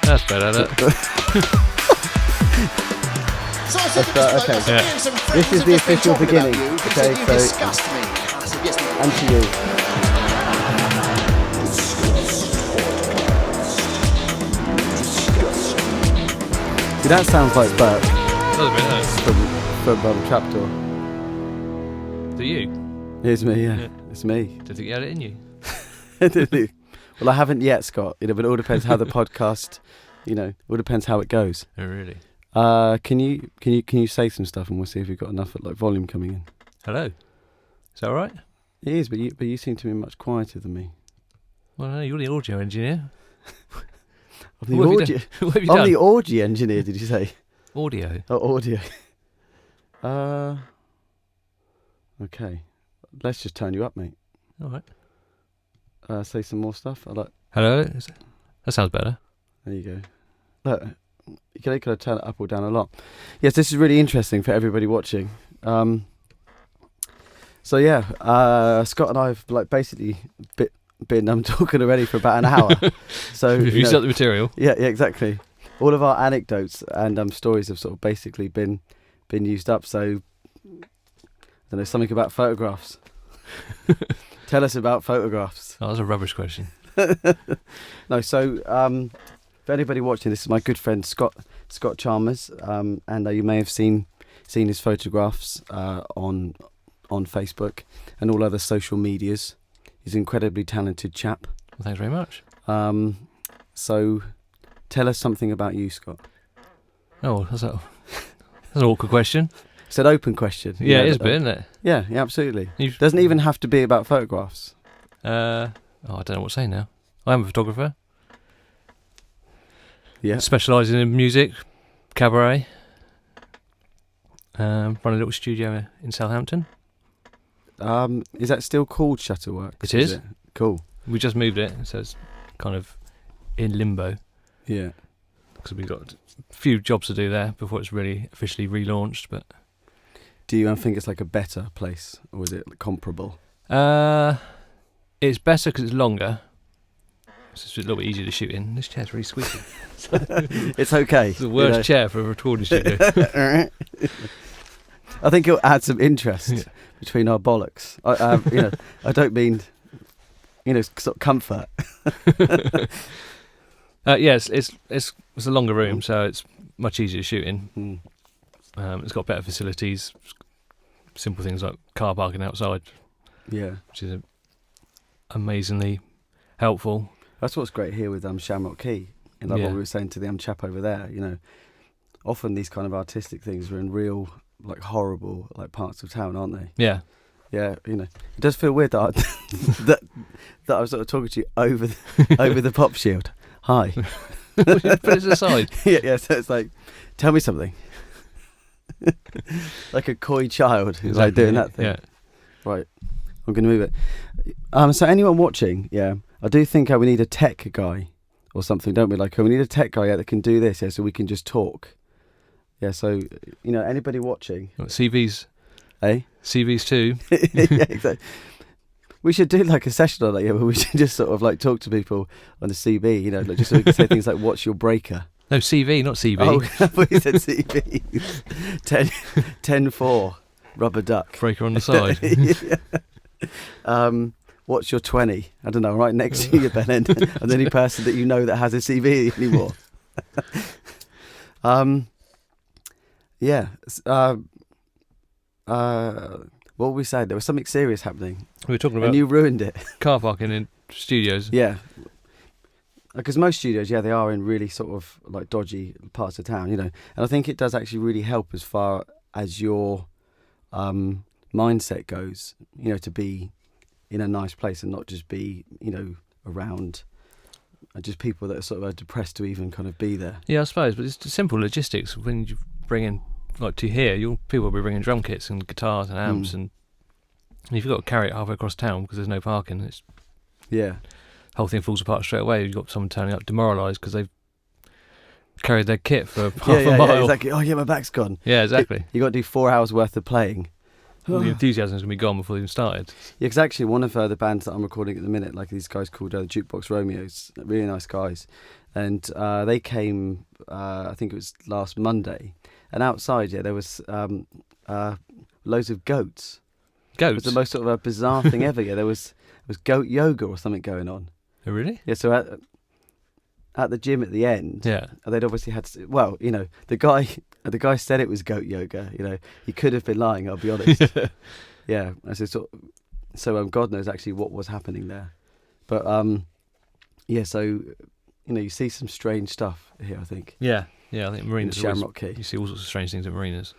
That's better, look. Okay. Yeah. This is the official beginning. Okay, so and to you. See, that sounds like Bert from Trapdoor. Do you? Here's me, yeah. It's me. Do you think you had it in you? Well, I haven't yet, Scott. But it all depends how the podcast. All depends how it goes. Oh, really? Can you say some stuff, and we'll see if we've got enough volume coming in. Hello. Is that all right? It is, but you seem to be much quieter than me. Well, no, you're the audio engineer. I'm the audio engineer, did you say? Audio. Oh, audio. Okay. Let's just turn you up, mate. All right. Say some more stuff. Hello. That sounds better. There you go. Look, you can kind of turn it up or down a lot. Yes, this is really interesting for everybody watching. So yeah, Scott and I have basically been talking already for about an hour. So you've used up the material. Yeah, exactly. All of our anecdotes and stories have sort of basically been used up. So I don't know, something about photographs. Tell us about photographs. Oh, that's a rubbish question. No, so for anybody watching, this is my good friend Scott Chalmers, and you may have seen his photographs on Facebook and all other social medias. He's an incredibly talented chap. Well, thanks very much. So tell us something about you, Scott. Oh, that's an awkward question. It's an open question. Yeah, it is a bit, isn't it? Yeah, absolutely. Doesn't even have to be about photographs. I don't know what to say now. I am a photographer. Yeah. Specialising in music, cabaret. Run a little studio in Southampton. Is that still called Shutterworks? It is. Cool. We just moved it, so it's kind of in limbo. Yeah. Because we've got a few jobs to do there before it's really officially relaunched. But do you think it's like a better place, or is it comparable? It's better because it's longer. So it's a little bit easier to shoot in. This chair's really squeaky. It's okay. It's the worst chair for a recording studio. I think it'll add some interest between our bollocks. I don't mean, sort of comfort. It's a longer room, so it's much easier to shoot in. It's got better facilities, simple things like car parking outside. Yeah, which is amazingly helpful. That's what's great here with Shamrock Key. And what we were saying to the chap over there, often these kind of artistic things are in real, horrible, parts of town, aren't they? Yeah. Yeah, it does feel weird that that I was sort of talking to you over the pop shield. Hi. Put it aside. Yeah, so it's tell me something. Like a coy child who's doing that thing. Yeah. Right. I'm going to move it. So anyone watching, I do think we need a tech guy or something, don't we? We need a tech guy that can do this, so we can just talk. Yeah, so, anybody watching. CVs. Eh? CVs too. Yeah, exactly. We should do a session on that, where we should just sort of talk to people on the CV, just so we can say things like, what's your breaker? No, CV, not CV. Oh, I thought you said CV. 10-4, rubber duck. Breaker on the side. Yeah. What's your 20? I don't know, right next to you, Ben, and the only person that has a CV anymore. Yeah. What were we saying? There was something serious happening. We were talking about... And you ruined it. Car parking in studios. Yeah. Because most studios, they are in really sort of dodgy parts of town, And I think it does actually really help as far as your mindset goes, to be in a nice place and not just be, around just people that are sort of depressed to even kind of be there. Yeah, I suppose, but it's simple logistics. When you bring in, to here, people will be bringing drum kits and guitars and amps, and if you've got to carry it halfway across town because there's no parking, the whole thing falls apart straight away. You've got someone turning up demoralised because they've carried their kit for half a mile. Yeah, exactly. Oh yeah, my back's gone. Yeah, exactly. You got to do 4 hours worth of playing. all the enthusiasm's going to be gone before they even started. Yeah, because actually one of the bands that I'm recording at the minute, like these guys called the Jukebox Romeos, really nice guys, and they came, I think it was last Monday, and outside, there was loads of goats. Goats? It was the most sort of a bizarre thing ever. Yeah, there was goat yoga or something going on. Oh, really? Yeah, so at the gym at the end, they'd obviously had to, well, the guy said it was goat yoga. He could have been lying, I'll be honest. Yeah, so God knows actually what was happening there. But so you see some strange stuff here, I think. Yeah, I think marinas. Shamrock Key. You see all sorts of strange things at marinas.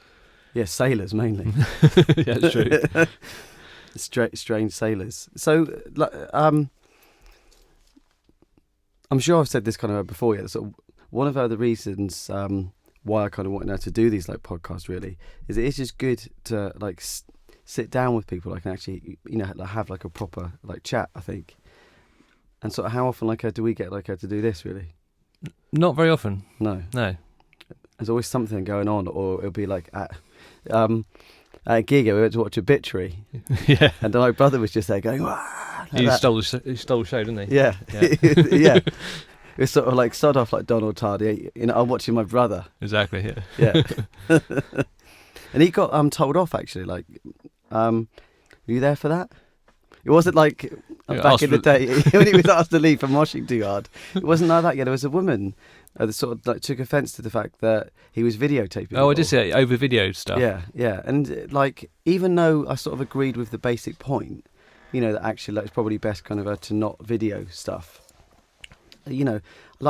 Yeah, sailors mainly. Yeah, it's true. Strange sailors. So, I'm sure I've said this kind of before. Yeah, so one of the reasons why I kind of want now to do these like podcasts really is it is just good to like sit down with people like and actually have like a proper like chat. I think. And sort of how often do we get to do this really? Not very often. No. There's always something going on, or it'll be like at a gig we went to watch Obituary. Yeah. And my brother was just there going, "Wah!" He stole the show, didn't he? Yeah. Yeah. It was sort of like sod off like Donald Tardy. I'm watching my brother. Exactly. Yeah. And he got told off actually. Like, were you there for that? It wasn't like back in the day when he was asked to leave from Washington Yard. It wasn't like that. Yeah, there was a woman that sort of like took offence to the fact that he was videotaping. Oh, I did see it, over video stuff. Yeah, and like even though I sort of agreed with the basic point, that actually like, it's probably best kind of to not video stuff. Like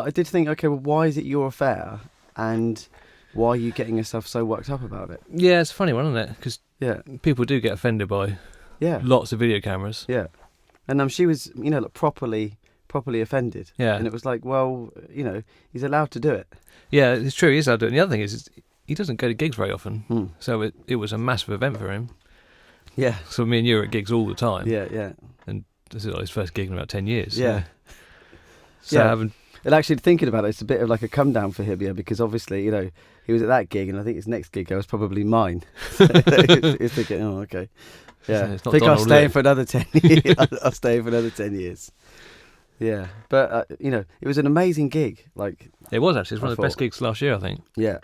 I did think, okay, well, why is it your affair, and why are you getting yourself so worked up about it? Yeah, it's a funny one, isn't it? Because people do get offended by lots of video cameras. Yeah, and she was, like, properly offended. Yeah, and it was like, well, he's allowed to do it. Yeah, it's true. He is allowed to do it. And the other thing is he doesn't go to gigs very often, so it was a massive event for him. Yeah. So me and you are at gigs all the time. Yeah. And this is like his first gig in about 10 years. Yeah. So and actually thinking about it, it's a bit of like a come down for him, because obviously, he was at that gig, and I think his next gig was probably mine. He's thinking, oh, okay. Yeah. I think I'll stay for another 10 years. I'll stay for another 10 years. Yeah. But, it was an amazing gig. Like, it was actually. It was one of the best gigs last year, I think. Yeah.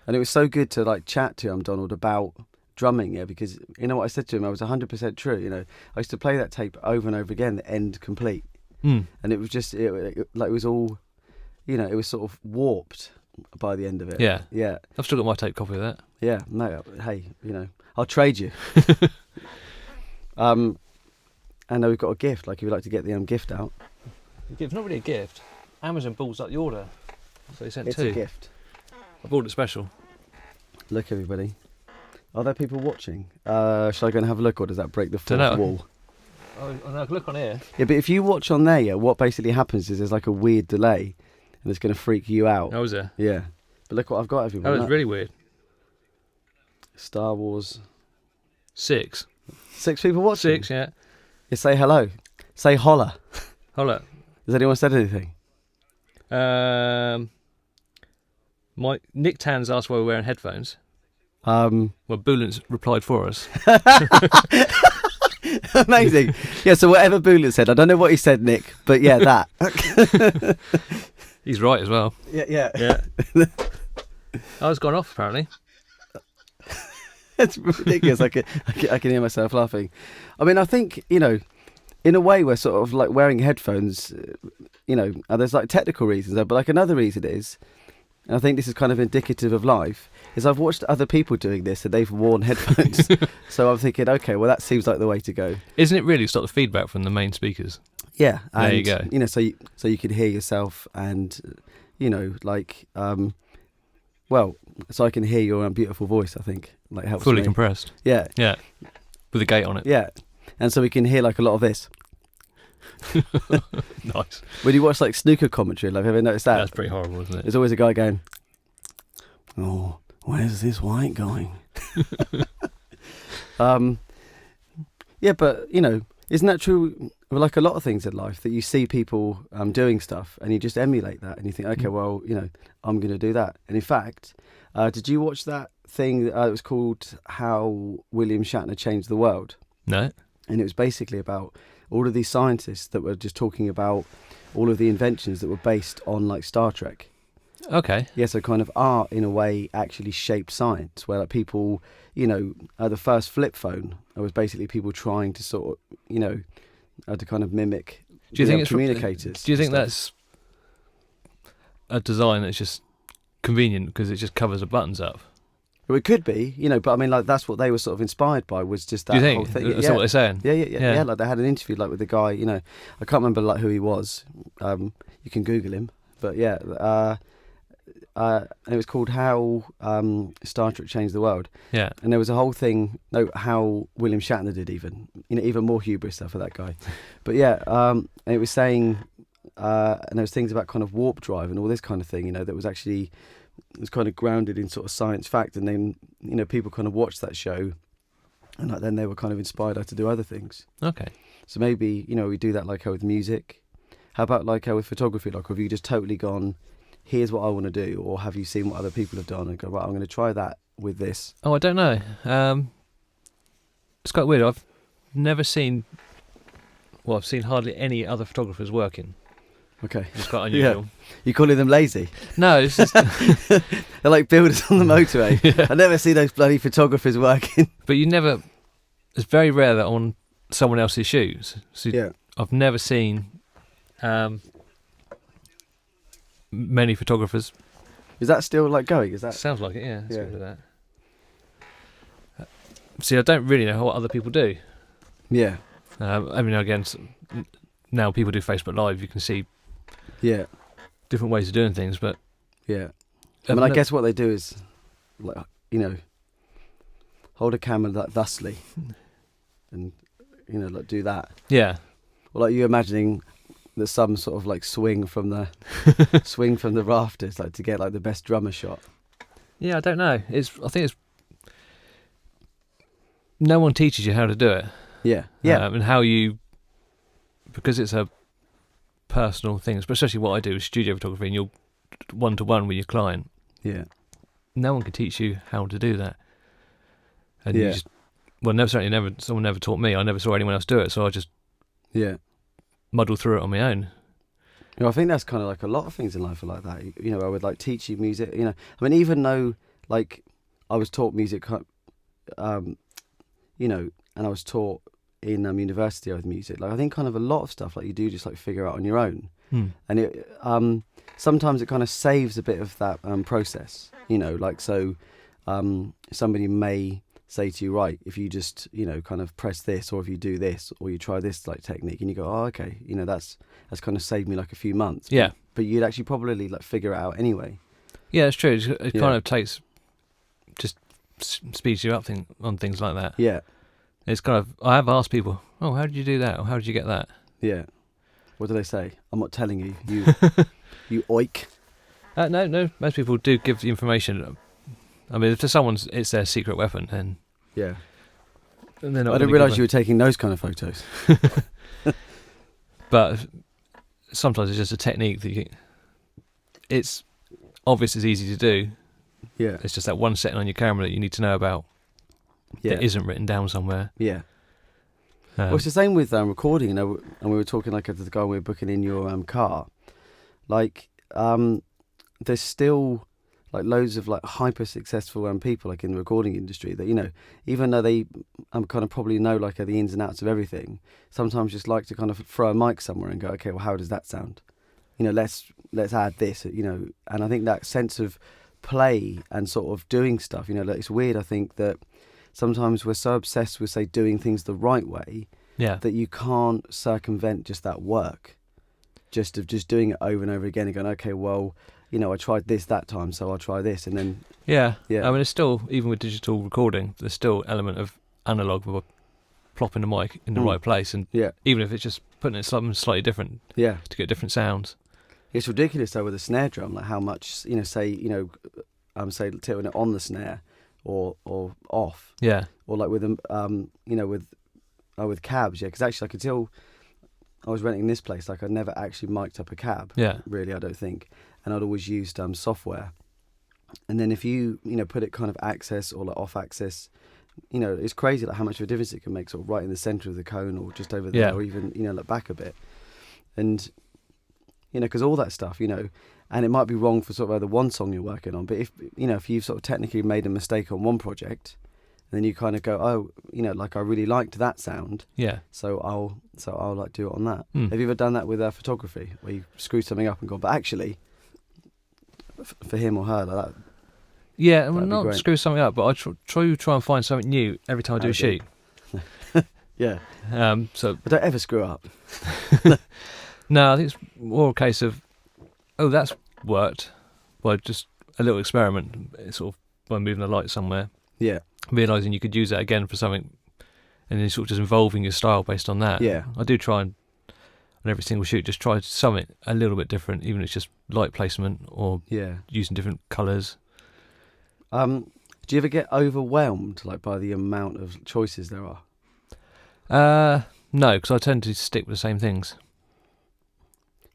And it was so good to like chat to him, Donald, about drumming, because what I said to him, I was 100% true. I used to play that tape over and over again, the end complete. And it was just it was all, it was sort of warped by the end of it. Yeah. I've still got my tape copy of that. Yeah. No, hey, I'll trade you. And now we've got a gift. Like, if you'd like to get the gift out. The gift's not really a gift. Amazon balls up the order, so they sent it's two. It's a gift. I bought it special. Look, everybody. Are there people watching? Shall I go and have a look, or does that break the fourth wall? Oh, no, look on here. Yeah, but if you watch on there, what basically happens is there's like a weird delay, and it's going to freak you out. Oh, is there? Yeah. But look what I've got, everyone. That was really weird. Star Wars. 6. 6 people watching? 6, yeah. Yeah, say hello. Say holla. Holla. Has anyone said anything? Nick Tan's asked why we're wearing headphones. Well, Boolant's replied for us. Amazing. Yeah, so whatever Boolant said, I don't know what he said, Nick, but yeah, that. He's right as well. Yeah. Oh, it's gone off, apparently. It's ridiculous. I can hear myself laughing. I mean, I think, in a way we're sort of like wearing headphones, there's like technical reasons, but like another reason is, and I think this is kind of indicative of life, is I've watched other people doing this and they've worn headphones. So I'm thinking, okay, well, that seems like the way to go. Isn't it really stop the feedback from the main speakers? Yeah. And, there you go. So you can hear yourself and, so I can hear your beautiful voice, I think. Like, helps fully me. Compressed. Yeah. Yeah. With a gate on it. Yeah. And so we can hear like a lot of this. Nice. When you watch like snooker commentary, like, have you ever noticed that? That's pretty horrible, isn't it? There's always a guy going, oh, where's this white going? Yeah, but, isn't that true with like a lot of things in life, that you see people doing stuff and you just emulate that and you think, okay, well, I'm going to do that. And in fact, did you watch that thing. It was called How William Shatner Changed the World. No. And it was basically about all of these scientists that were just talking about all of the inventions that were based on like Star Trek. Okay. Yeah, so kind of art in a way actually shaped science, where like people, you know, the first flip phone was basically people trying to sort of, you know, to kind of mimic communicators. Do you think that's a design that's just convenient because it just covers the buttons up? Well, it could be, you know, but I mean, like that's what they were sort of inspired by, was just that Do you think? whole thing. That's what they're saying? Yeah. Like they had an interview like with the guy, you know, I can't remember like who he was. You can Google him, but yeah, and it was called How Star Trek Changed the World. Yeah. And there was a whole thing, how William Shatner did even more hubris stuff for that guy. But yeah, and it was saying, and there was things about kind of warp drive and all this kind of thing, you know, that was actually, it was kind of grounded in sort of science fact. And then, you know, people kind of watched that show and like then they were kind of inspired to do other things. Okay. So maybe, you know, we do that like with music. How about like with photography? Like have you just totally gone, here's what I want to do, or have you seen what other people have done and go, right, I'm going to try that with this? Oh, I don't know. It's quite weird. I've never seen, well, I've seen hardly any other photographers working. Okay. It's quite unusual. Yeah. You calling them lazy? No, it's just... They're like builders on the motorway. Yeah. I never see those bloody photographers working. But you never... It's very rare that on someone else's shoes. So Yeah. I've never seen many photographers. Is that still like going? Is that... Sounds like it, yeah. Let's Yeah. go with that. See, I don't really know what other people do. Yeah. I mean, again, now people do Facebook Live. You can see Yeah. different ways of doing things, but... Yeah. I mean, I guess what they do is, like, you know, hold a camera like thusly and, you know, like do that. Yeah. Or like you imagining there's some sort of like swing from the rafters, like to get like the best drummer shot. Yeah, I don't know. I think it's... No one teaches you how to do it. Yeah. Yeah. And how you... Because it's a personal thing, especially what I do is studio photography, and you're one-to-one with your client. Yeah. No one can teach you how to do that. And Yeah. you just... Well, someone never taught me. I never saw anyone else do it, so I just muddle through it on my own. You know, I think that's kind of like a lot of things in life are like that. You know, I would like teach you music. You know, I mean, even though like I was taught music, you know, and I was taught in university with music. Like I think kind of a lot of stuff like you do just like figure out on your own, and it sometimes it kind of saves a bit of that process. You know, like so somebody may say to you, right, if you just, you know, kind of press this, or if you do this, or you try this like technique, and you go, oh, okay, you know, that's kind of saved me like a few months. Yeah. But you'd actually probably like figure it out anyway. Yeah, it's true. It kind of takes, just speeds you up on things like that. Yeah. It's kind of, I have asked people, oh, how did you do that? Or how did you get that? Yeah. What do they say? I'm not telling you. You oik. No, most people do give the information. I mean, if to someone's, it's their secret weapon, then... Yeah. And they're not I didn't realise you were taking those kind of photos. But sometimes it's just a technique that it's obvious it's easy to do. Yeah. It's just that one setting on your camera that you need to know about Yeah. that isn't written down somewhere. Yeah. Well, it's the same with recording, you know, and we were talking like to the guy we were booking in your car. Like, there's still like loads of like hyper successful people like in the recording industry that, you know, even though they kind of probably know like the ins and outs of everything, sometimes just like to kind of throw a mic somewhere and go, okay, well, how does that sound? You know, let's add this, you know. And I think that sense of play and sort of doing stuff, you know, like, it's weird. I think that sometimes we're so obsessed with, say, doing things the right way, that you can't circumvent just that work, just doing it over and over again and going, okay, well, you know, I tried this that time, so I'll try this, and then yeah. I mean, it's still, even with digital recording, there's still element of analog with plopping the mic in the right place, and even if it's just putting it something slightly different, to get different sounds. It's ridiculous though with a snare drum, like how much, you know, say tilting it on the snare or off, or like with them, you know, with cabs, because actually I could tell I was renting this place, like I'd never actually mic'd up a cab, really, I don't think, and I'd always used software, And then if you put it kind of access or like off axis, it's crazy like how much of a difference it can make, sort of right in the center of the cone or just over there, or even like back a bit. And because all that stuff, and it might be wrong for sort of the one song you're working on, but if you've sort of technically made a mistake on one project, then you kind of go, oh, like I really liked that sound, so I'll like do it on that. Have you ever done that with photography, where you screw something up and go, but actually for him or her, like that? Yeah, and not screw something up, but I try and find something new every time I do a shoot. Yeah. So but don't ever screw up. No, I think it's more a case of, oh, that's worked. Well, just a little experiment, sort of by moving the light somewhere. Yeah. Realising you could use that again for something, and then sort of just involving your style based on that. Yeah. I do try and, on every single shoot, just try something a little bit different, even if it's just light placement or using different colours. Do you ever get overwhelmed like by the amount of choices there are? No, because I tend to stick with the same things.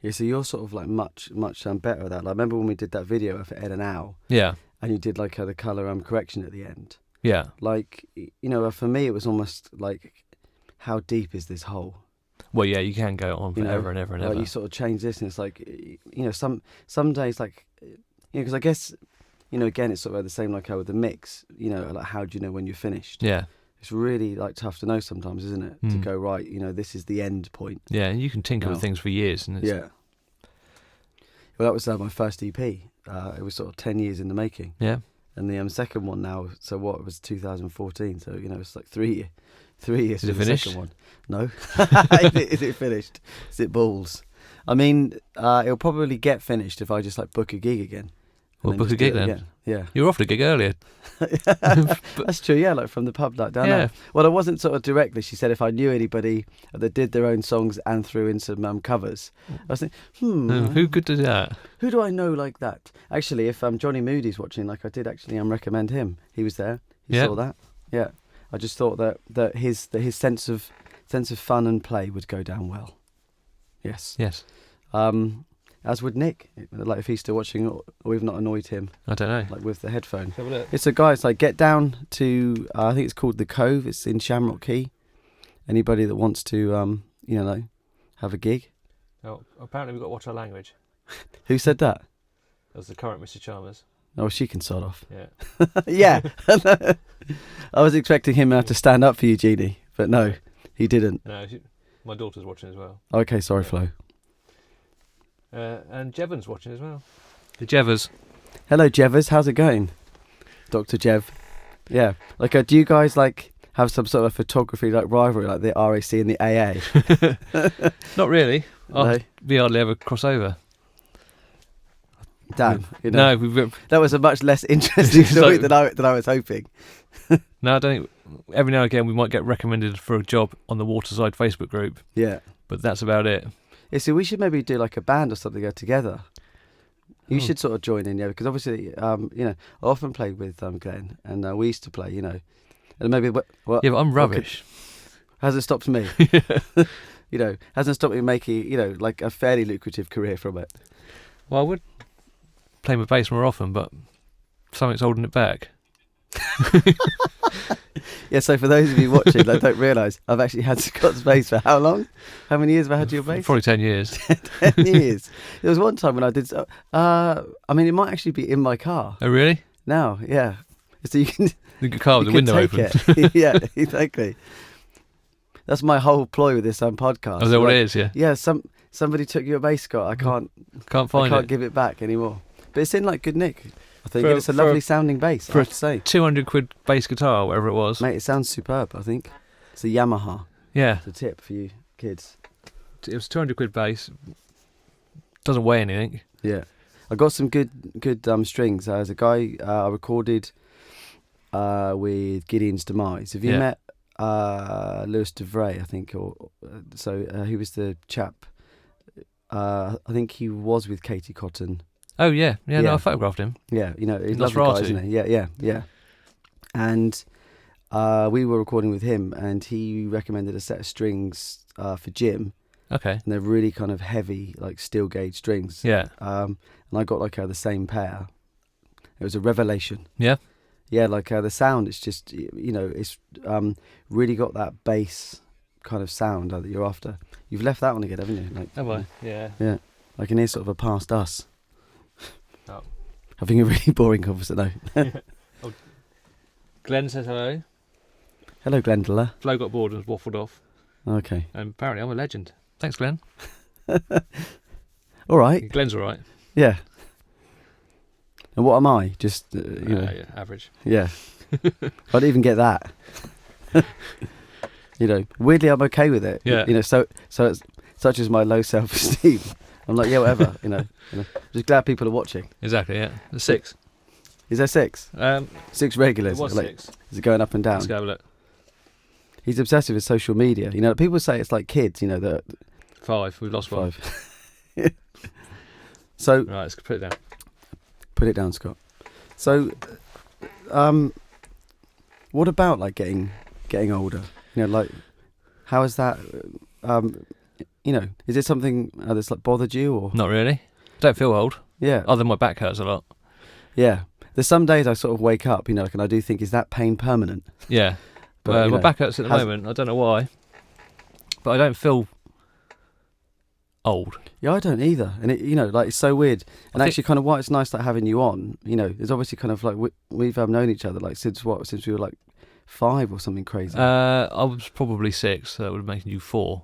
Yeah, so you're sort of like much better at that. Like, remember when we did that video for Ed and Al? Yeah. And you did like the colour correction at the end? Yeah. Like, for me it was almost like, how deep is this hole? Well, yeah, you can go on forever and ever and ever. Like you sort of change this, and it's like, some days, like, because I guess, again, it's sort of the same like with the mix, like how do you know when you're finished? Yeah. It's really like tough to know sometimes, isn't it? To go, right, this is the end point. Yeah, and you can tinker with things for years. And yeah. Well, that was my first EP. It was sort of 10 years in the making. Yeah. And the second one now, so what, it was 2014, so, it's like 3 years. Is it finished? The second one. No. Is it finished? Is it balls? I mean, it'll probably get finished if I just like book a gig again. Well, book a gig then. Again. Yeah. You were offered a gig earlier. That's true, yeah, like from the pub like down there. Well, it wasn't sort of directly. She said if I knew anybody that did their own songs and threw in some covers. I was thinking, who could do that? Who do I know like that? Actually, if Johnny Moody's watching, like I did actually recommend him. He was there. He saw that. Yeah. I just thought that his sense of fun and play would go down well. Yes. Yes. As would Nick, like if he's still watching, or we've not annoyed him. I don't know. Like with the headphone. Have a look. It's a guy. It's like get down to. I think it's called the Cove. It's in Shamrock Key. Anybody that wants to, have a gig. Oh, apparently we've got to watch our language. Who said that? That was the current Mr. Chalmers. Oh, she can sod off. Yeah. Yeah. I was expecting him to stand up for you, Jeannie, but no, he didn't. No, my daughter's watching as well. Okay, sorry, Flo. And Jevon's watching as well. The Jevers. Hello, Jevers. How's it going, Dr. Jev? Yeah. Like, do you guys like have some sort of photography like rivalry, like the RAC and the AA? Not really. No? We hardly ever cross over. Damn. No, that was a much less interesting story than I was hoping. No, I don't think. Every now and again we might get recommended for a job on the Waterside Facebook group. Yeah. But that's about it. Yeah, so we should maybe do like a band or something, go together. You should sort of join in, because obviously, I often played with Glenn, and we used to play, and maybe yeah, but I'm rubbish. Hasn't stopped me. Hasn't stopped me making, like a fairly lucrative career from it. Well, I would play my bass more often, but something's holding it back. Yeah, so for those of you watching that don't realise, I've actually had Scott's bass for how long? How many years have I had your bass? Probably 10 years. 10 years. There was one time when I did so. I mean, it might actually be in my car. Oh, really? Now, yeah. So you can. The car with the window open. Yeah, exactly. That's my whole ploy with this podcast. Oh, is that what it is? Yeah. Yeah. Somebody took your bass, Scott. I can't find it. I can't give it back anymore. But it's in like good nick. I think it's a lovely sounding bass, I have to say. £200 bass guitar, whatever it was. Mate, it sounds superb, I think. It's a Yamaha. Yeah. It's a tip for you kids. It was £200 bass. Doesn't weigh anything. Yeah. I got some good strings. There's a guy I recorded with Gideon's Demise. Have you met Lewis DeVray, I think? He was the chap. I think he was with Katie Cotton. Oh, yeah. No, I photographed him. Yeah, he's a lovely guy, isn't he? Yeah. And we were recording with him, and he recommended a set of strings for Jim. Okay. And they're really kind of heavy, like steel gauge strings. Yeah. And I got like the same pair. It was a revelation. Yeah. Yeah, like the sound, it's just, it's really got that bass kind of sound that you're after. You've left that one again, haven't you? Like, Have I? Yeah. Yeah. I can hear sort of a past us. Oh. Having a really boring conversation. No. Oh. Glenn says hello. Hello, Glendala. Flo got bored and was waffled off. Okay. And apparently I'm a legend. Thanks, Glenn. All right. Glenn's all right. Yeah. And what am I? Just, Yeah, average. Yeah. I don't even get that. Weirdly, I'm okay with it. Yeah. So it's such as my low self-esteem. I'm like, yeah, whatever. Just glad people are watching. Exactly. Yeah. There's 6. Is there 6? 6 regulars. It was 6. Is it going up and down? Let's go have a look. He's obsessive with social media. People say it's like kids. That 5. We've lost 1. 5. So right, let's put it down. Put it down, Scott. So, what about like getting older? How is that? Is it something that's like bothered you or Not really. Don't feel old. Yeah. Other than my back hurts a lot. Yeah. There's some days I sort of wake up, and I do think, is that pain permanent? Yeah. But, my back hurts at the moment. I don't know why, but I don't feel old. Yeah, I don't either. And it, it's so weird. And actually, kind of why it's nice like having you on. There's obviously kind of like we've known each other like since we were like 5 or something crazy. I was probably 6, so that would have made you 4.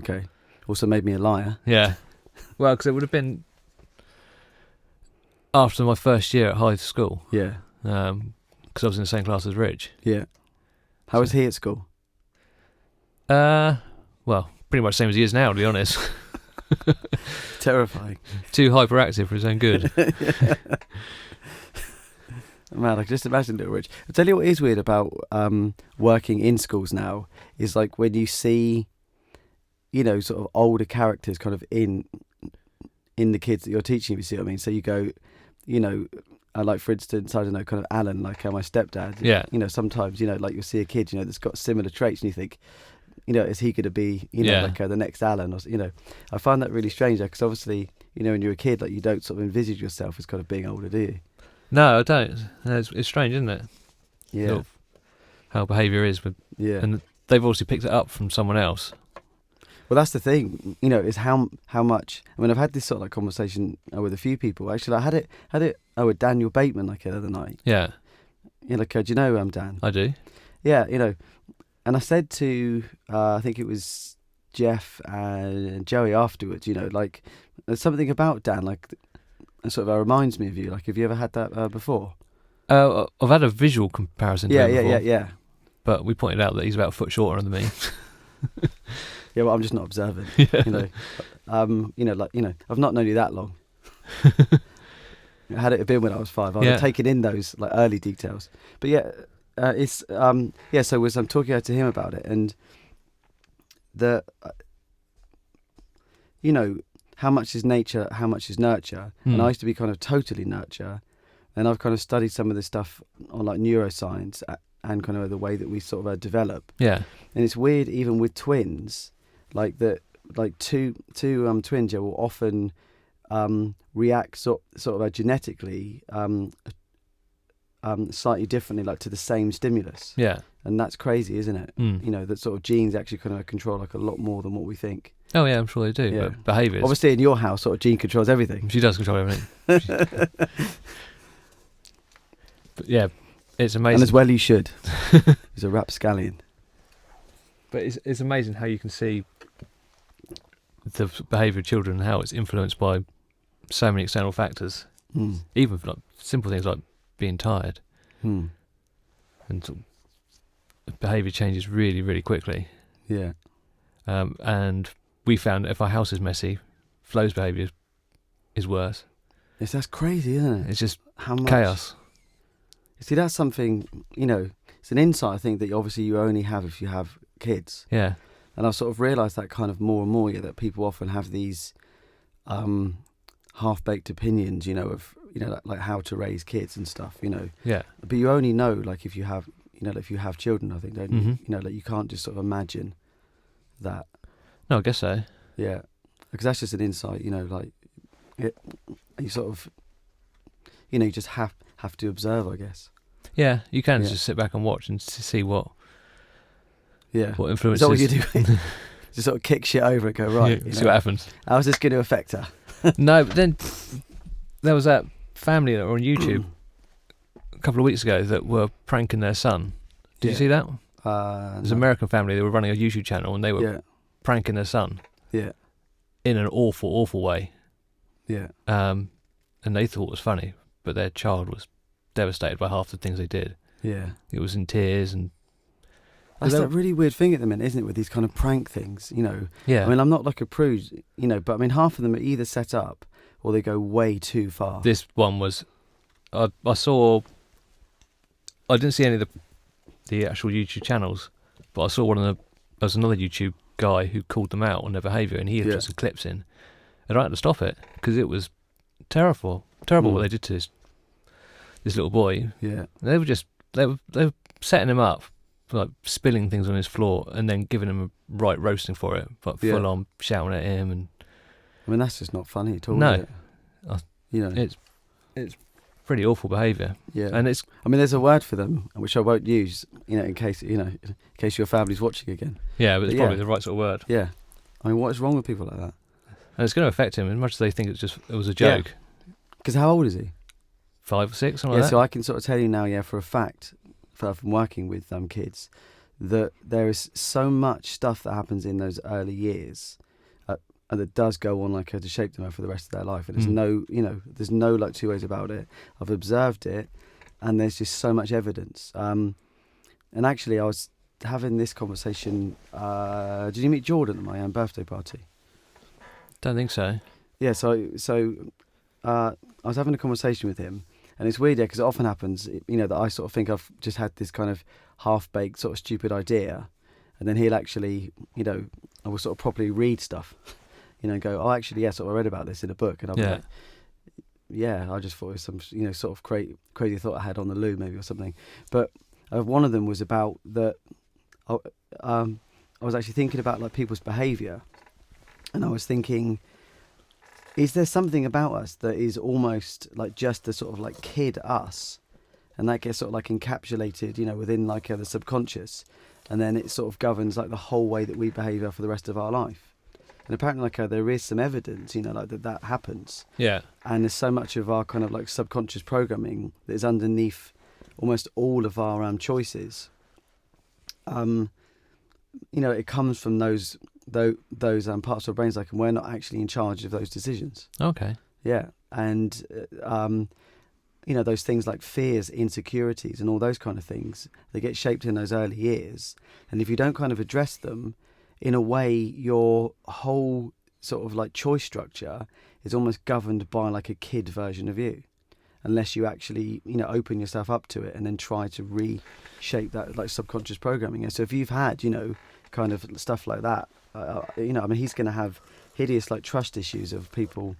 Okay. Also made me a liar. Yeah. Well, because it would have been after my first year at high school. Yeah. Because I was in the same class as Rich. Yeah. How was he at school? Well, pretty much the same as he is now, to be honest. Terrifying. Too hyperactive for his own good. Man, I can just imagine little Rich. I'll tell you what is weird about working in schools now is like when you see, sort of older characters kind of in the kids that you're teaching, if you see what I mean. So you go, like for instance, I don't know, kind of Alan, like my stepdad. Yeah. Sometimes, like you'll see a kid, that's got similar traits and you think, is he going to be, like the next Alan? Or, I find that really strange because obviously, when you're a kid, like you don't sort of envisage yourself as kind of being older, do you? No, I don't. It's strange, isn't it? Yeah. Sort of how behaviour is. And they've obviously picked it up from someone else. Well, that's the thing, is how much. I mean, I've had this sort of like conversation with a few people. Actually, I had it with Daniel Bateman like the other night. Yeah. Do you know Dan? I do. Yeah, and I said to I think it was Jeff and Joey afterwards. Like there's something about Dan like sort of reminds me of you. Like, have you ever had that before? I've had a visual comparison to him before. Yeah. But we pointed out that he's about a foot shorter than me. Yeah, well, I'm just not observant. Yeah. I've not known you that long. Had it been when I was 5, I would have taken in those like early details. But it's So I'm talking to him about it, and how much is nature, how much is nurture, and I used to be kind of totally nurture, and I've kind of studied some of this stuff on like neuroscience and kind of the way that we sort of develop. Yeah. And it's weird, even with twins, like that, like two twins will often react sort of genetically slightly differently, like to the same stimulus. Yeah. And that's crazy, isn't it? That sort of genes actually kind of control like a lot more than what we think. Oh yeah, I'm sure they do. Yeah. But behaviours. Obviously, in your house, sort of gene controls everything. She does control everything. But yeah, it's amazing. And as well, you should. He's a rapscallion. But it's amazing how you can see the behaviour of children and how it's influenced by so many external factors. Even for like simple things like being tired. And sort of behaviour changes really, really quickly. Yeah. And we found that if our house is messy, Flo's behaviour is worse. Yes, that's crazy, isn't it? It's just how much chaos. See, that's something, it's an insight I think that obviously you only have if you have kids. Yeah. And I've sort of realised that kind of more and more, that people often have these half-baked opinions, of, like how to raise kids and stuff, Yeah. But you only know, like, if you have, if you have children, I think, don't you? Like, you can't just sort of imagine that. No, I guess so. Yeah. Because that's just an insight, like, you sort of, you just have have to observe, I guess. Yeah, you can just sit back and watch and see what influences. Is that what you do? Just sort of kick shit over and go, right, see what happens. How's this going to affect her? No, but then there was that family that were on YouTube a couple of weeks ago that were pranking their son. Did you see that? There's an American family. They were running a YouTube channel and they were pranking their son. Yeah. In an awful, awful way. Yeah. And they thought it was funny, but their child was devastated by half the things they did. Yeah. It was in tears and. That's that really weird thing at the minute, isn't it, with these kind of prank things, you know? Yeah. I mean, I'm not like a prude, you know, but I mean, half of them are either set up or they go way too far. This one was, I didn't see any of the actual YouTube channels, but I saw there was another YouTube guy who called them out on their behaviour, and he had put some clips in, and I had to stop it because it was terrible what they did to this little boy. Yeah. And they were setting him up, like spilling things on his floor and then giving him a right roasting for it, but full on shouting at him. And I mean, that's just not funny at all. No, is it? You know, it's pretty awful behaviour. Yeah, and I mean, there's a word for them which I won't use, you know, in case your family's watching again. Yeah, but it's probably the right sort of word. Yeah, I mean, what is wrong with people like that? And it's going to affect him as much as they think it was a joke. Because how old is he? 5 or 6, something like that. So I can sort of tell you now, for a fact, from working with kids, that there is so much stuff that happens in those early years and that does go on to shape them for the rest of their life. And there's no like two ways about it. I've observed it, and there's just so much evidence. And actually, I was having this conversation. Did you meet Jordan at my birthday party? Don't think so. Yeah, so I was having a conversation with him, and it's weird, because it often happens, that I sort of think I've just had this kind of half-baked sort of stupid idea, and then he'll actually, I will sort of properly read stuff, and go, oh, actually, yes, I read about this in a book, and I'll be like, yeah, I just thought it was some, sort of crazy thought I had on the loo maybe or something. But one of them was about that. I was actually thinking about like people's behaviour, and I was thinking, is there something about us that is almost like just the sort of like kid us, and that gets sort of like encapsulated, within like the subconscious, and then it sort of governs like the whole way that we behave for the rest of our life. And apparently, there is some evidence, like that happens. Yeah. And there's so much of our kind of like subconscious programming that is underneath almost all of our choices. It comes from those parts of our brains, and we're not actually in charge of those decisions. Okay. Yeah. And those things like fears, insecurities, and all those kind of things, they get shaped in those early years. And if you don't kind of address them, in a way, your whole sort of like choice structure is almost governed by like a kid version of you, unless you actually, open yourself up to it and then try to reshape that like subconscious programming. And so if you've had, kind of stuff like that, he's going to have hideous like trust issues of people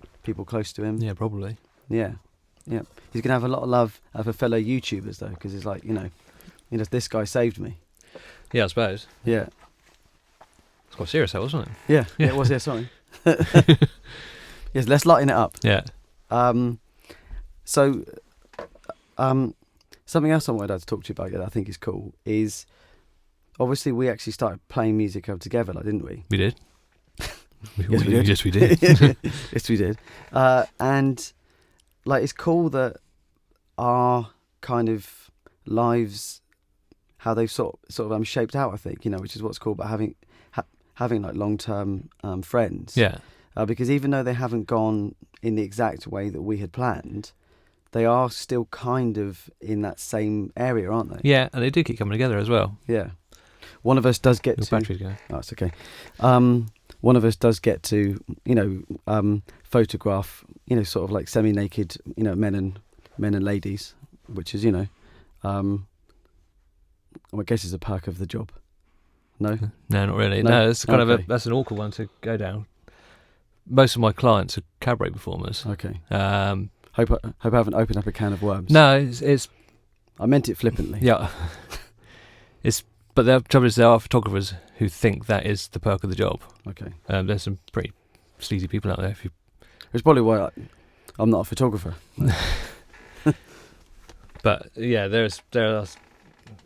close to him. Yeah, probably. Yeah. Yeah. He's going to have a lot of love for fellow YouTubers though, because it's like, this guy saved me. Yeah, I suppose. Yeah. It's quite serious, that wasn't it? Yeah, it was. Yeah, sorry. Yes, let's lighten it up. Yeah. So, something else I wanted to talk to you about that I think is cool is, obviously, we actually started playing music together, didn't we? We did. Yes, we did. Yes, we did. Yes, we did. And like, it's cool that our kind of lives, how they've sort of shaped out, I think, which is what's cool about having like long-term friends. Yeah. Because even though they haven't gone in the exact way that we had planned, they are still kind of in that same area, aren't they? Yeah, and they do keep coming together as well. Yeah. One of us does get Your to... battery's going. Oh, it's okay. One of us does get to, photograph, sort of like semi-naked, men and ladies, which is, I guess is a perk of the job. No? No, not really. No, it's kind of that's an awkward one to go down. Most of my clients are cabaret performers. Okay. Hope I haven't opened up a can of worms. No, it's I meant it flippantly. Yeah. But the trouble is there are photographers who think that is the perk of the job. Okay. There's some pretty sleazy people out there. It's probably why I'm not a photographer. But yeah, there are.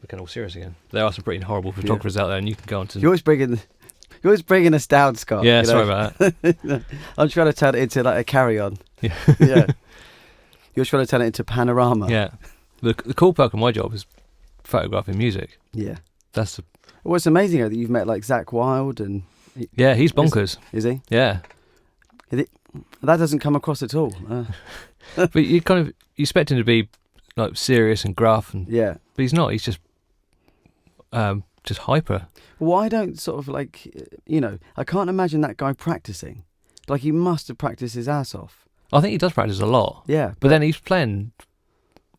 We're getting all serious again. There are some pretty horrible photographers out there, and you can go on to. You're always bringing us down, Scott. Yeah, sorry about that. I'm trying to turn it into like a carry-on. Yeah. Yeah. You're trying to turn it into panorama. Yeah. The cool perk of my job is photographing music. Yeah. That's. Well, it's amazing that you've met like Zach Wilde and. Yeah, he's bonkers. Is he? Yeah. That doesn't come across at all. But you expect him to be like serious and gruff, and yeah. But he's not. He's just hyper. Well, I don't sort of like, I can't imagine that guy practicing. Like, he must have practiced his ass off. I think he does practice a lot. Yeah. But then he's playing,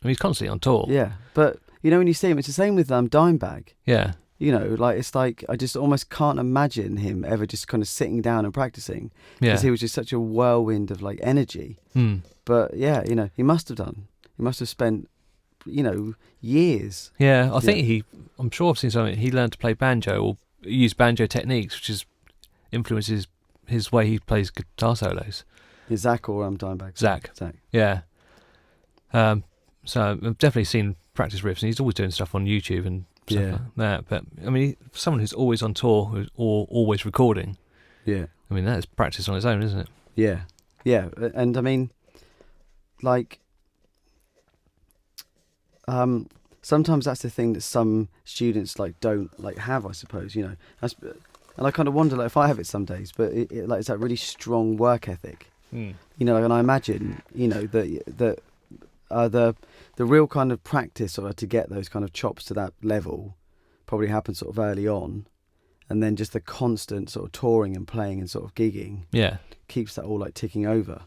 he's constantly on tour. Yeah. But, when you see him, it's the same with Dimebag. Yeah. It's like, I just almost can't imagine him ever just kind of sitting down and practicing. Yeah. Because he was just such a whirlwind of, like, energy. But, yeah, he must have done. He must have spent, years. Yeah, I think I'm sure I've seen something. He learned to play banjo or use banjo techniques, which influences his way he plays guitar solos. Is Zach or Dimebag? Zach. Yeah. So I've definitely seen practice riffs, and he's always doing stuff on YouTube and stuff like that. But for someone who's always on tour or always recording, that is practice on its own, isn't it? Yeah, yeah, and sometimes that's the thing that some students don't have, I suppose. And I kind of wonder if I have it some days, but it's that really strong work ethic. And I imagine that the real kind of practice to get those kind of chops to that level probably happens sort of early on, and then just the constant sort of touring and playing and sort of gigging keeps that all ticking over.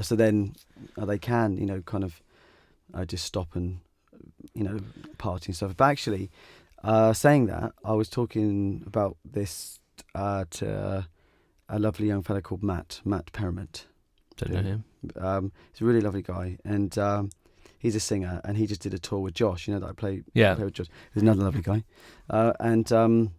So then they can kind of just stop and party and stuff. But actually, saying that, I was talking about this to a lovely young fella called Matt Perriment. Don't know him. He's a really lovely guy, and he's a singer, and he just did a tour with Josh. That I play with Josh. He's another lovely guy, and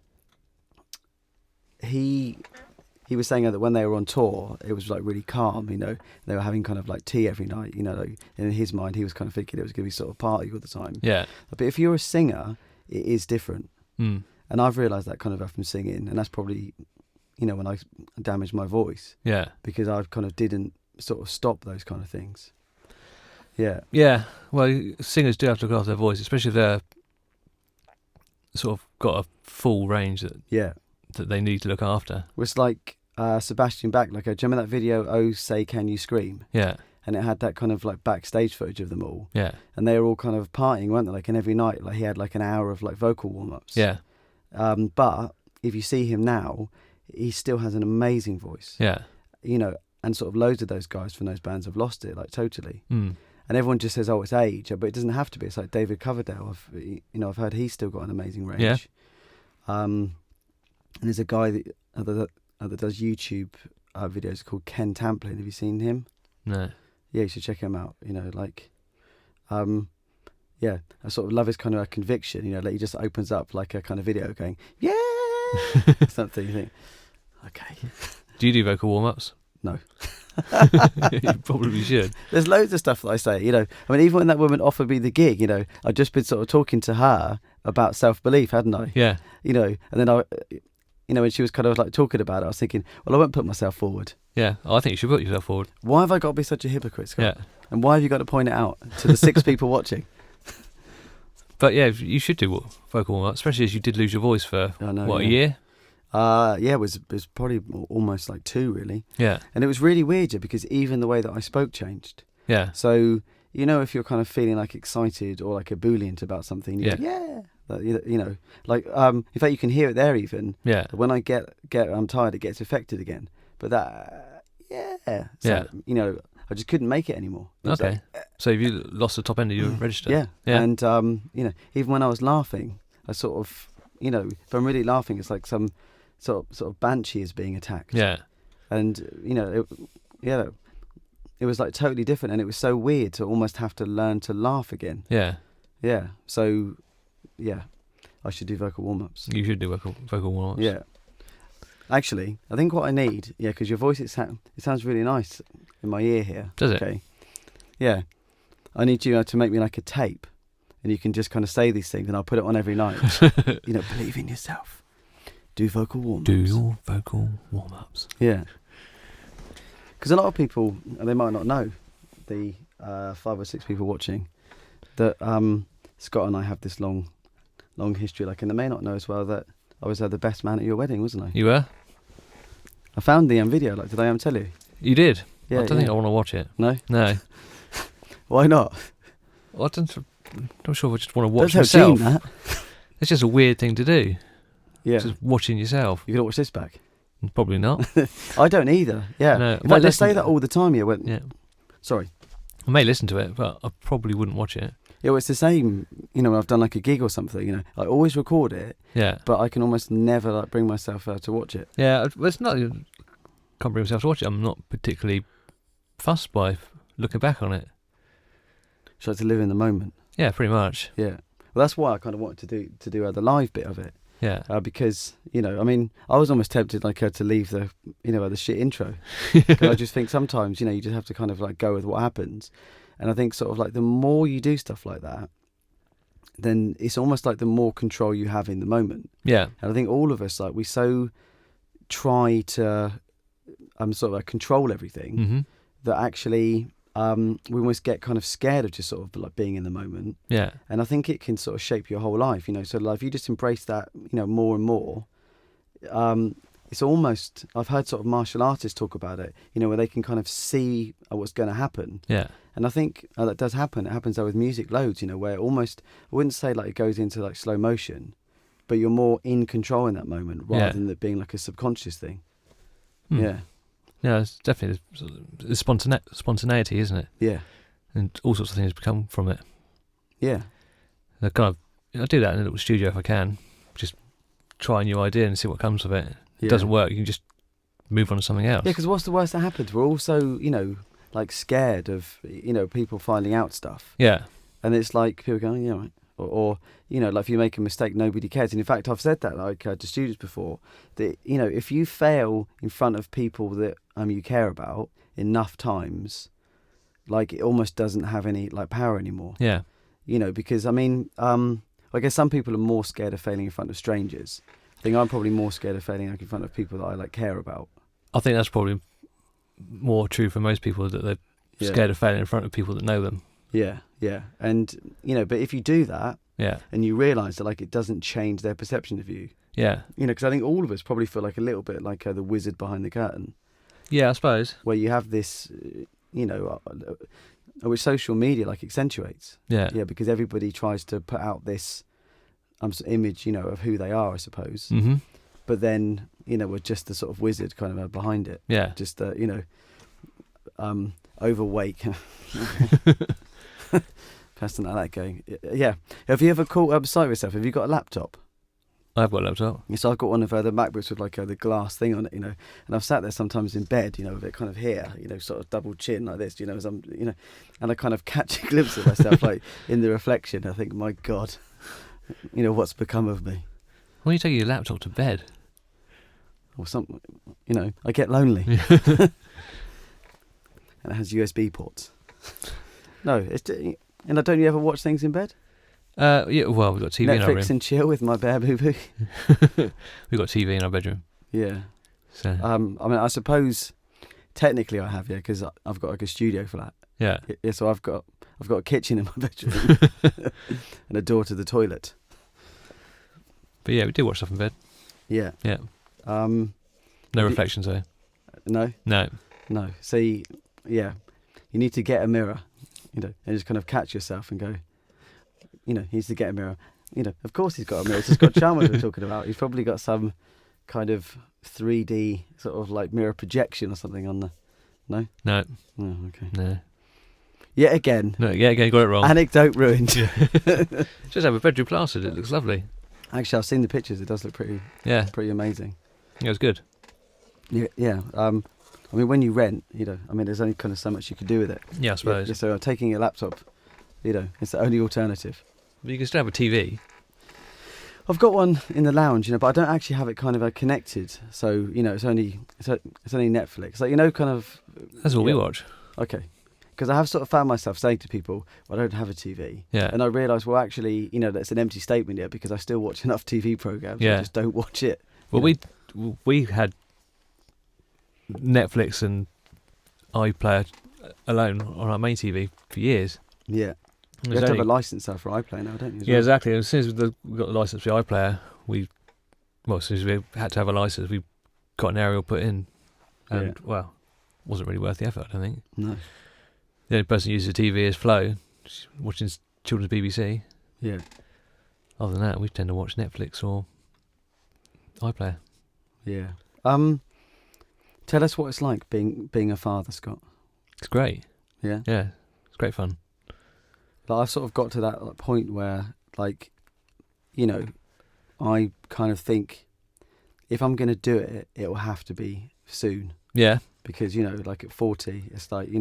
he was saying that when they were on tour, it was really calm. They were having kind of tea every night. In his mind, he was kind of thinking it was going to be sort of party all the time. Yeah. But if you're a singer, it is different. And I've realised that kind of from singing, and that's probably, when I damaged my voice. Yeah. Because I kind of didn't sort of stop those kind of things. Yeah. Yeah. Well, singers do have to look after their voice, especially if they're sort of got a full range that they need to look after. Well, it's like Sebastian Bach. Do you remember that video, Oh Say Can You Scream? Yeah. And it had that kind of backstage footage of them all. Yeah. And they were all kind of partying, weren't they? And every night, he had an hour of vocal warm-ups. Yeah. But if you see him now, he still has an amazing voice. Yeah. And sort of loads of those guys from those bands have lost it, totally. And everyone just says, "Oh, it's age," but it doesn't have to be. It's like David Coverdale. I've heard he's still got an amazing range. Yeah. And there's a guy that does YouTube videos called Ken Tamplin. Have you seen him? No. Yeah, you should check him out. I sort of love his kind of conviction. He just opens up a kind of video going, "Yeah," something. You think, okay. Do you do vocal warm-ups? No. You probably should. There's loads of stuff that I say, even when that woman offered me the gig, I'd just been sort of talking to her about self-belief, hadn't I? Yeah. And then when she was kind of talking about it, I was thinking, well, I won't put myself forward. Yeah, I think you should put yourself forward. Why have I got to be such a hypocrite, Scott? Yeah. And why have you got to point it out to the 6 people watching? But yeah, you should do vocal warm-ups, especially as you did lose your voice for, a year? It was probably almost 2, really. Yeah. And it was really weird, because even the way that I spoke changed. Yeah. So, if you're kind of feeling excited or ebullient about something, in fact, you can hear it there even. Yeah. When I I'm tired, it gets affected again. But that, So, I just couldn't make it anymore. Okay. So have you lost the top end of your register? Yeah. And, even when I was laughing, I sort of, if I'm really laughing, it's like some sort of banshee is being attacked. Yeah. And, it was totally different, and it was so weird to almost have to learn to laugh again. Yeah. Yeah. So, I should do vocal warm-ups. You should do vocal warm-ups. Yeah. Actually, I think what I need, because your voice, it sounds really nice in my ear here. Does it? Okay. Yeah. I need you to make me a tape. and you can just kind of say these things, and I'll put it on every night. Believe in yourself. Do vocal warm-ups. Do your vocal warm-ups. Yeah. Because a lot of people, they might not know, the 5 or 6 people watching, that Scott and I have this long history, and they may not know as well that I was the best man at your wedding, wasn't I? You were? I found the video, did I tell you? You did? Yeah, I don't think I want to watch it. No? No. Why not? Well, I'm not sure if I just want to watch Don't myself. Tell Gene that. It's just a weird thing to do. Yeah. Just watching yourself. You gonna watch this back? Probably not. I don't either. Yeah. No, In fact, they say that all the time. Yeah. Sorry. I may listen to it, but I probably wouldn't watch it. Yeah, well, it's the same. When I've done a gig or something, I always record it. Yeah. But I can almost never bring myself to watch it. Yeah, it's not. Can't bring myself to watch it. I'm not particularly fussed by looking back on it. So to live in the moment. Yeah, pretty much. Yeah. Well, that's why I kind of wanted to do the live bit of it. Yeah. Because I was almost tempted to leave the the shit intro. I just think sometimes you just have to kind of go with what happens, and I think sort of the more you do stuff like that, then it's almost the more control you have in the moment. Yeah. And I think all of us we so try to sort of control everything that actually we almost get kind of scared of just sort of being in the moment. Yeah. And I think it can sort of shape your whole life, so if you just embrace that, more and more, it's almost, I've heard sort of martial artists talk about it, where they can kind of see what's going to happen. Yeah. And I think that does happen. It happens with music loads, where almost, I wouldn't say it goes into slow motion, but you're more in control in that moment rather than it being a subconscious thing. Yeah. Yeah, it's definitely it's spontaneity, isn't it? Yeah. And all sorts of things come from it. Yeah. I do that in a little studio if I can. Just try a new idea and see what comes of it. If it doesn't work, you can just move on to something else. Yeah, because what's the worst that happens? We're also, scared of, people finding out stuff. Yeah. And it's people going, yeah, right. Or if you make a mistake, nobody cares. And in fact, I've said that to students before, that if you fail in front of people that you care about enough times, it almost doesn't have any power anymore. Yeah. Because I guess some people are more scared of failing in front of strangers. I think I'm probably more scared of failing in front of people that I care about. I think that's probably more true for most people, that they're scared of failing in front of people that know them. Yeah, yeah. And, but if you do that, and you realise that, it doesn't change their perception of you. Yeah. Because I think all of us probably feel a little bit like the wizard behind the curtain. Yeah, I suppose. Where you have this, which social media, accentuates. Yeah. Yeah, because everybody tries to put out this image, of who they are, I suppose. Mm-hmm. But then, we're just the sort of wizard kind of behind it. Yeah. Just, overweight. Person like that going, yeah. Have you ever caught up sight of yourself? Have you got a laptop? I've got a laptop. Yes, I've got one of the MacBooks with the glass thing on it, and I've sat there sometimes in bed, with it kind of here, sort of double chin like this, as I'm, and I kind of catch a glimpse of myself in the reflection. I think, my God, what's become of me? Why are you taking your laptop to bed? Or something, I get lonely. And it has USB ports. No, don't you ever watch things in bed? Yeah, well, we've got TV in our room. Netflix and chill with my bear boo boo. We've got TV in our bedroom. Yeah. So. I suppose technically I have, because I've got a studio flat. Yeah. Yeah. So I've got a kitchen in my bedroom and a door to the toilet. But yeah, we do watch stuff in bed. Yeah. Yeah. No reflections though. No. No. See, yeah, you need to get a mirror, and just kind of catch yourself and go. He needs to get a mirror. Of course he's got a mirror. It's Scott Chalmers we're talking about. He's probably got some kind of 3D sort of mirror projection or something on the... No? No. Oh, okay. No. Yet again. No, yeah, again, got it wrong. Anecdote ruined. Just have a bedroom plastered. It looks lovely. Actually, I've seen the pictures. It does look pretty amazing. Yeah, it's good. Yeah. When you rent, there's only kind of so much you can do with it. Yeah, I suppose. Yeah, so taking a laptop, it's the only alternative. But you can still have a TV. I've got one in the lounge, but I don't actually have it kind of connected. So it's only Netflix. Kind of. That's all we watch. Okay. because I have sort of found myself saying to people, well, I don't have a TV. Yeah. And I realised, well, actually, that's an empty statement yet, because I still watch enough TV programmes. Yeah. I just don't watch it. Well, we had Netflix and iPlayer alone on our main TV for years. Yeah. You have to have a licence now for iPlayer now, don't you? Yeah, exactly. As soon as we got the licence for iPlayer, as soon as we had to have a licence, we got an aerial put in. And, well, wasn't really worth the effort, I don't think. No. The only person who uses the TV is Flo, watching children's BBC. Yeah. Other than that, we tend to watch Netflix or iPlayer. Yeah. Tell us what it's like being a father, Scott. It's great. Yeah? Yeah, it's great fun. Like, I've sort of got to that point where, like, I kind of think if I'm going to do it, it will have to be soon. Yeah. Because, like at 40, it's like, Is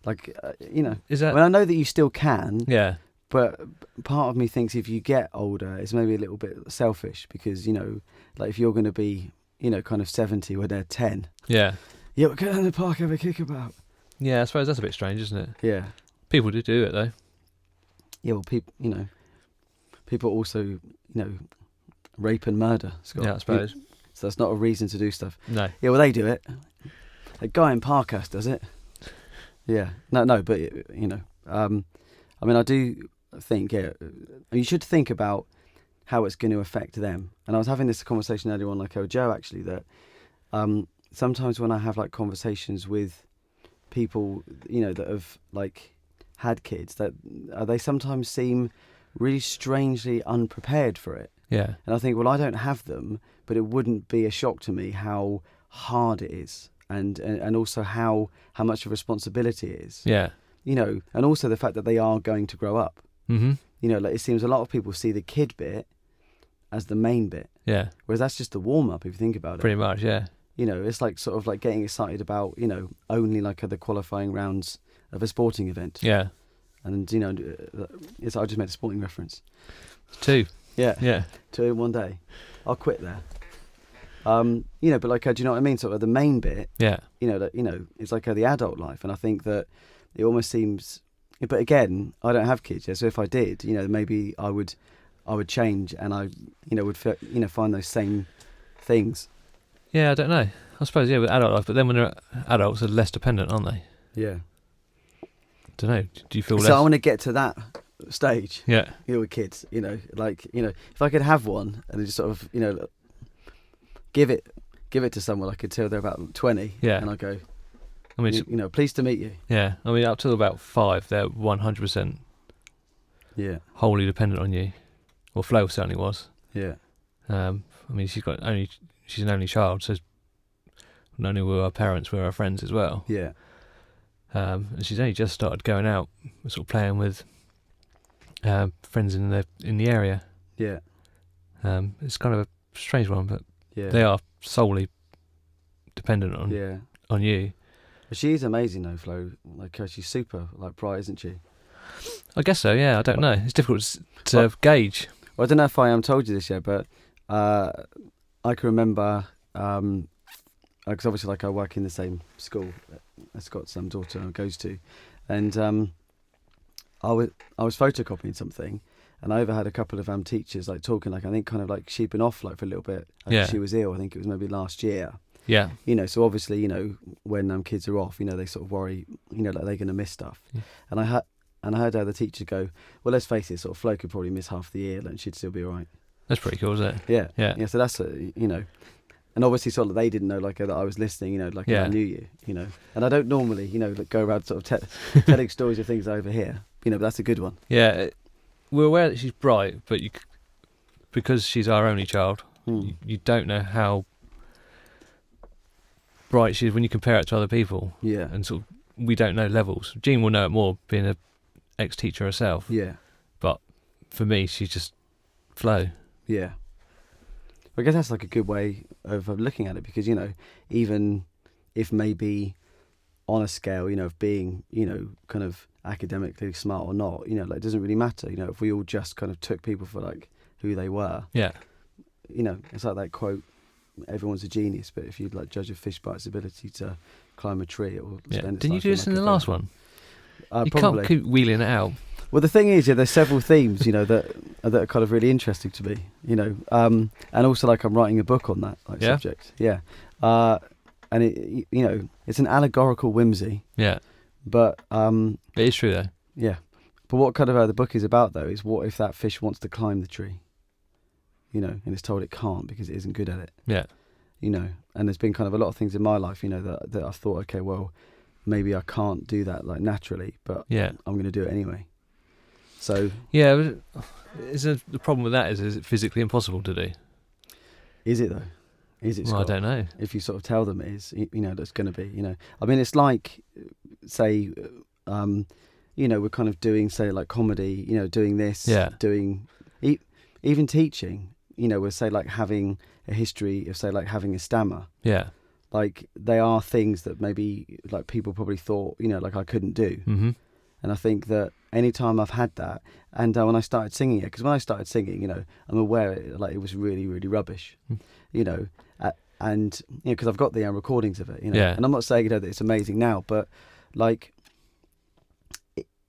that... I mean, I know that you still can. Yeah. But part of me thinks if you get older, it's maybe a little bit selfish because, like if you're going to be, kind of 70 when they're 10. Yeah. Yeah, we'll get in the park, have a kickabout. Yeah, I suppose that's a bit strange, isn't it? Yeah. People do it, though. Yeah, well, people also, rape and murder, Scott. Yeah, I suppose. So that's not a reason to do stuff. No. Yeah, well, they do it. A guy in Parkhurst does it. Yeah. No, but, I mean, I do think, you should think about how it's going to affect them. And I was having this conversation earlier on, like Joe, actually, that sometimes when I have, like, conversations with people, that have, like, had kids, that they sometimes seem really strangely unprepared for it. Yeah. And I think, well, I don't have them, but it wouldn't be a shock to me how hard it is and also how much of a responsibility it is. Yeah. And also the fact that they are going to grow up. Mm-hmm. Like it seems a lot of people see the kid bit as the main bit. Yeah. Whereas that's just the warm-up, if you think about it. Pretty much, yeah. It's like sort of like getting excited about, only like the qualifying rounds of a sporting event. Yeah. And, I just made a sporting reference. 2. Yeah. Yeah. 2 in one day. I'll quit there. But like, do you know what I mean? Sort of the main bit. Yeah. It's like the adult life, and I think that it almost seems. But again, I don't have kids, so if I did, maybe I would change, and I, would find those same things. Yeah, I don't know. I suppose with adult life, but then when they're adults, they're less dependent, aren't they? Yeah. Don't know. Do you feel less? So I want to get to that stage. Yeah. With kids, if I could have one and just sort of, give it to someone like until they're about 20. Yeah. And I go, I mean, pleased to meet you. Yeah. I mean, up till about 5, they're 100%. Yeah. Wholly dependent on you. Well, Flo certainly was. Yeah. I mean, she's an only child, so not only were our parents, we were our friends as well. Yeah. And she's only just started going out, sort of playing with friends in the area. Yeah. It's kind of a strange one, but yeah. They are solely dependent on you. But she's amazing though, Flo. Like she's super bright, isn't she? I guess so. Yeah, I don't know. It's difficult to gauge. Well, I don't know if I told you this yet, but I can remember because obviously, I work in the same school as Scott's daughter goes to, and I was photocopying something, and I overheard a couple of teachers talking, I think kind of she'd been off for a little bit. She was ill. I think it was maybe last year. Yeah. So obviously, when kids are off, they sort of worry, they're going to miss stuff. Yeah. And I heard the teacher go, well, let's face it, sort of Flo could probably miss half the year and she'd still be all right. That's pretty cool, isn't it? Yeah. Yeah. Yeah. So that's and obviously sort of they didn't know that I was listening, I knew you, And I don't normally, go around sort of telling stories of things over here, but that's a good one. Yeah. We're aware that she's bright, but because she's our only child, you don't know how bright she is when you compare it to other people. Yeah. And sort of, we don't know levels. Jean will know it more, being an ex-teacher herself. Yeah. But for me, she's just Flo. Yeah. I guess that's a good way of looking at it because, even if maybe on a scale, of being, kind of academically smart or not, it doesn't really matter. If we all just kind of took people for who they were. Yeah. It's like that quote, everyone's a genius, but if you judge a fish by its ability to climb a tree or spend its Didn't you life do this in the last one? You probably. can't keep wheeling it out. Well, the thing is, there's several themes, that are kind of really interesting to me, and also like I'm writing a book on that subject. Yeah. And it, it's an allegorical whimsy. Yeah. But it is true though. Yeah. But what kind of the book is about though is what if that fish wants to climb the tree, and it's told it can't because it isn't good at it. Yeah. And there's been kind of a lot of things in my life, that I thought, okay, well, maybe I can't do that like naturally, but yeah, I'm going to do it anyway. So yeah, the problem with that is it physically impossible to do? Is it though? Is it? Scott? Well, I don't know. If you sort of tell them it is, that's going to be, I mean, it's like, say, we're kind of doing, say, like comedy, doing this, doing, even teaching, we'll say like having a history of, say, like having a stammer. Yeah. Like they are things that maybe like people probably thought, like I couldn't do. Mm-hmm. And I think that any time I've had that, and when I started singing it, because when I started singing, I'm aware it was really, really rubbish, and because I've got the recordings of it, Yeah. And I'm not saying that it's amazing now, but like,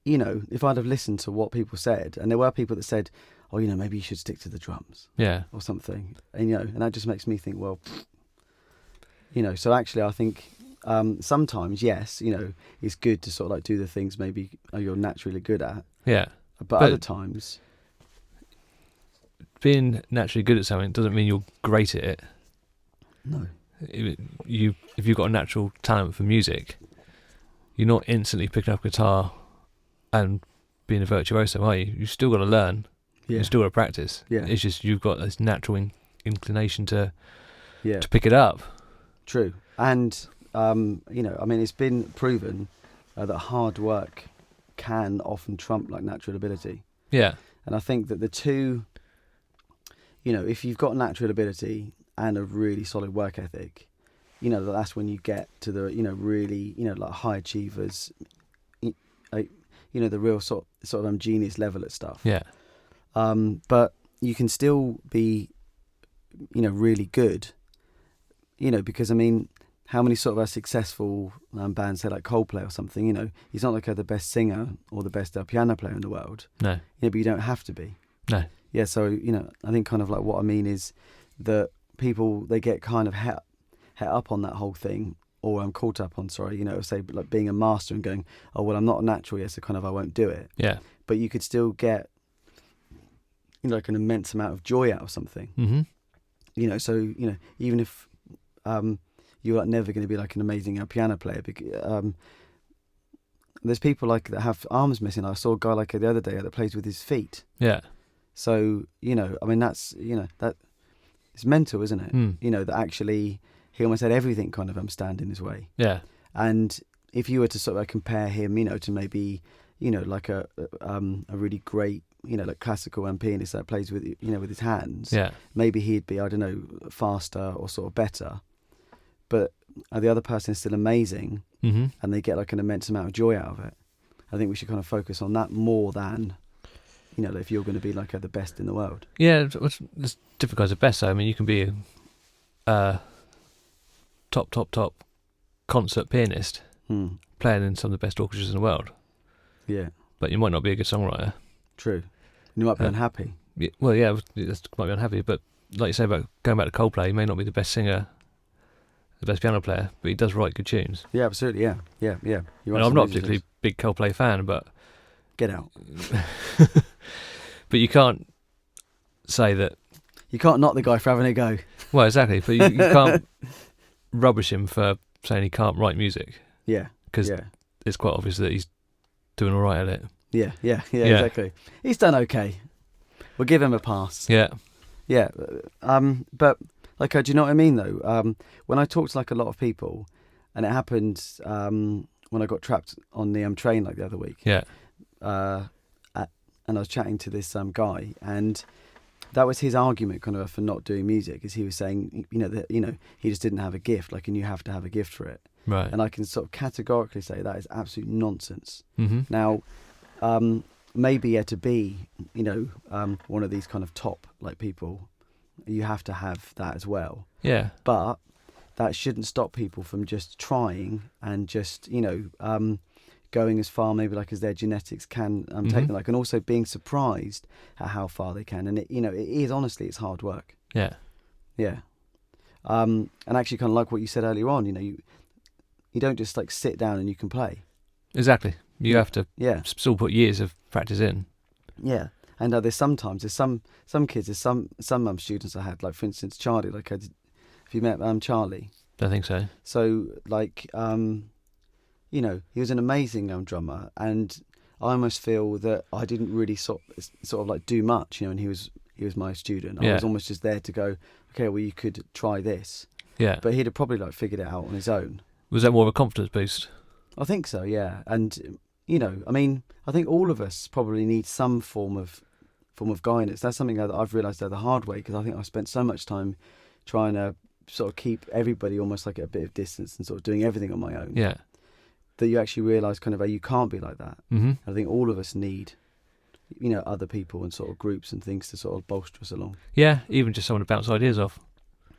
if I'd have listened to what people said, and there were people that said, oh, maybe you should stick to the drums, or something, and and that just makes me think, well, so actually I think. Sometimes, yes, it's good to sort of like do the things maybe you're naturally good at. Yeah. But other times, being naturally good at something doesn't mean you're great at it. No. If you've got a natural talent for music, you're not instantly picking up a guitar and being a virtuoso, are you? You've still got to learn. Yeah. You've still got to practice. Yeah. It's just you've got this natural inclination to pick it up. True. And I mean, it's been proven that hard work can often trump like natural ability. Yeah. And I think that the two, if you've got natural ability and a really solid work ethic, that's when you get to the, really, like high achievers, the real sort of genius level at stuff. Yeah. But you can still be, really good, because I mean, how many sort of successful bands, say like Coldplay or something, he's not like the best singer or the best piano player in the world. No. But you don't have to be. No. Yeah, so, I think kind of like what I mean is that people, they get kind of het up on that whole thing, or I'm caught up on, say like being a master and going, oh, well, I'm not natural yet, so kind of I won't do it. Yeah. But you could still get, like an immense amount of joy out of something. Mm-hmm. So, even if... you're like never going to be like an amazing piano player. There's people like that have arms missing. I saw a guy like the other day that plays with his feet. Yeah. So I mean that's that it's mental, isn't it? Mm. That actually he almost had everything kind of stand in his way. Yeah. And if you were to sort of compare him, to maybe like a really great like classical pianist that plays with with his hands. Yeah. Maybe he'd be, I don't know, faster or sort of better. But the other person is still amazing, mm-hmm. and they get like an immense amount of joy out of it. I think we should kind of focus on that more than, if you're going to be like the best in the world. Yeah, it's difficult as a best. I mean, you can be a top concert pianist playing in some of the best orchestras in the world. Yeah. But you might not be a good songwriter. True. You might be unhappy. Yeah, well, yeah, you might be unhappy, but like you say about going back to Coldplay, he may not be the best singer, the best piano player, but he does write good tunes. Yeah, absolutely. Yeah. I'm not a particularly big Coldplay fan, but get out. But you can't say that. You can't knock the guy for having a go. Well, exactly, but you can't rubbish him for saying he can't write music. Yeah, because it's quite obvious that he's doing all right at it. Yeah, exactly. He's done okay. We'll give him a pass. Yeah. But. Like, do you know what I mean, though? When I talk to, like, a lot of people, and it happened when I got trapped on the train, like, the other week. Yeah. And I was chatting to this guy, and that was his argument, kind of, for not doing music, is he was saying, that he just didn't have a gift, like, and you have to have a gift for it. Right. And I can sort of categorically say that is absolute nonsense. Mm-hmm. Now, maybe to be, one of these kind of top, like, people, you have to have that as well. Yeah. But that shouldn't stop people from just trying and just, going as far maybe like as their genetics can take them, like, and also being surprised at how far they can. And it, you know, it is honestly, it's hard work. Yeah. And actually, kind of like what you said earlier on, you know, you don't just like sit down and you can play. Exactly. You have to still put years of practice in. Yeah. And there's some kids, there's some students I had, like for instance Charlie, like have you met Charlie? Don't think so. So like you know, he was an amazing drummer, and I almost feel that I didn't really sort of like do much, you know, and he was my student. I was almost just there to go, okay, well, you could try this. Yeah. But he'd have probably like figured it out on his own. Was that more of a confidence boost? I think so, yeah. And you know, I mean, I think all of us probably need some form of guidance. That's something that I've realised the hard way, because I think I spent so much time trying to sort of keep everybody almost like at a bit of distance and sort of doing everything on my own. Yeah. That you actually realise kind of how you can't be like that. Mm-hmm. I think all of us need, you know, other people and sort of groups and things to sort of bolster us along. Yeah, even just someone to bounce ideas off.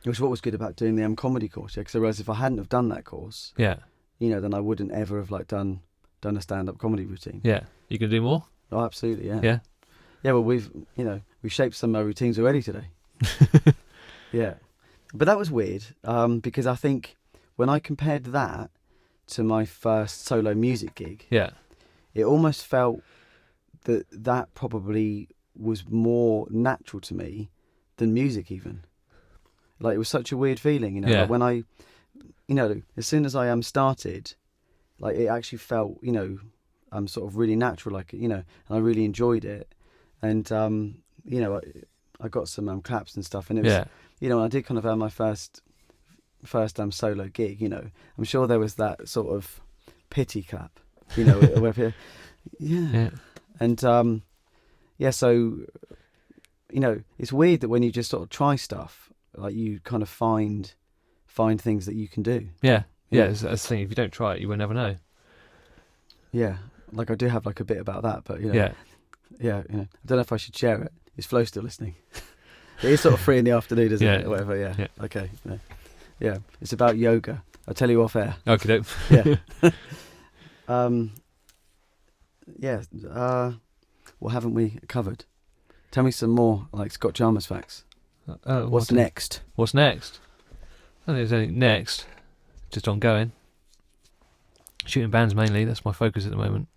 Which is what was good about doing the comedy course, because I realised if I hadn't have done that course, you know, then I wouldn't ever have like done a stand-up comedy routine. Yeah, you can do more. Oh, absolutely, yeah. Well, we've shaped some routines already today. Yeah, but that was weird because I think when I compared that to my first solo music gig, it almost felt that probably was more natural to me than music even. Like, it was such a weird feeling, you know, like when I, you know, as soon as I started, like it actually felt, you know, sort of really natural, like, you know, and I really enjoyed it. And, you know, I got some claps and stuff, and it was, you know, I did kind of my first solo gig, you know, I'm sure there was that sort of pity clap, you know, where, and, so, you know, it's weird that when you just sort of try stuff, like you kind of find things that you can do. Yeah, that's the thing. If you don't try it, you will never know. Yeah, like I do have like a bit about that, but you know, you know, I don't know if I should share it. Is Flo still listening? It is sort of 3 PM, isn't it? Or whatever. Yeah. Okay. Yeah, it's about yoga. I'll tell you off air. Okay. What haven't we covered? Tell me some more like Scott Chalmers facts. What's next? What's next? I don't think there's anything next. Just ongoing. Shooting bands mainly. That's my focus at the moment.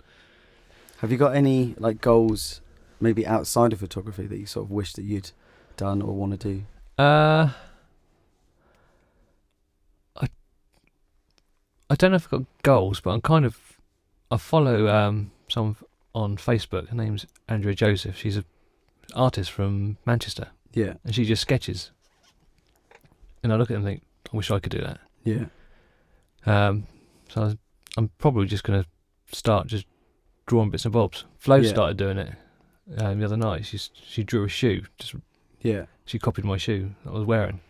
Have you got any like goals, maybe outside of photography, that you sort of wish that you'd done or want to do? I don't know if I've got goals, but I follow someone on Facebook. Her name's Andrea Joseph. She's an artist from Manchester. Yeah. And she just sketches. And I look at it and think, I wish I could do that. Yeah. So I'm probably just going to start just drawing bits and bobs. Flo started doing it the other night. She drew a shoe. She copied my shoe that I was wearing.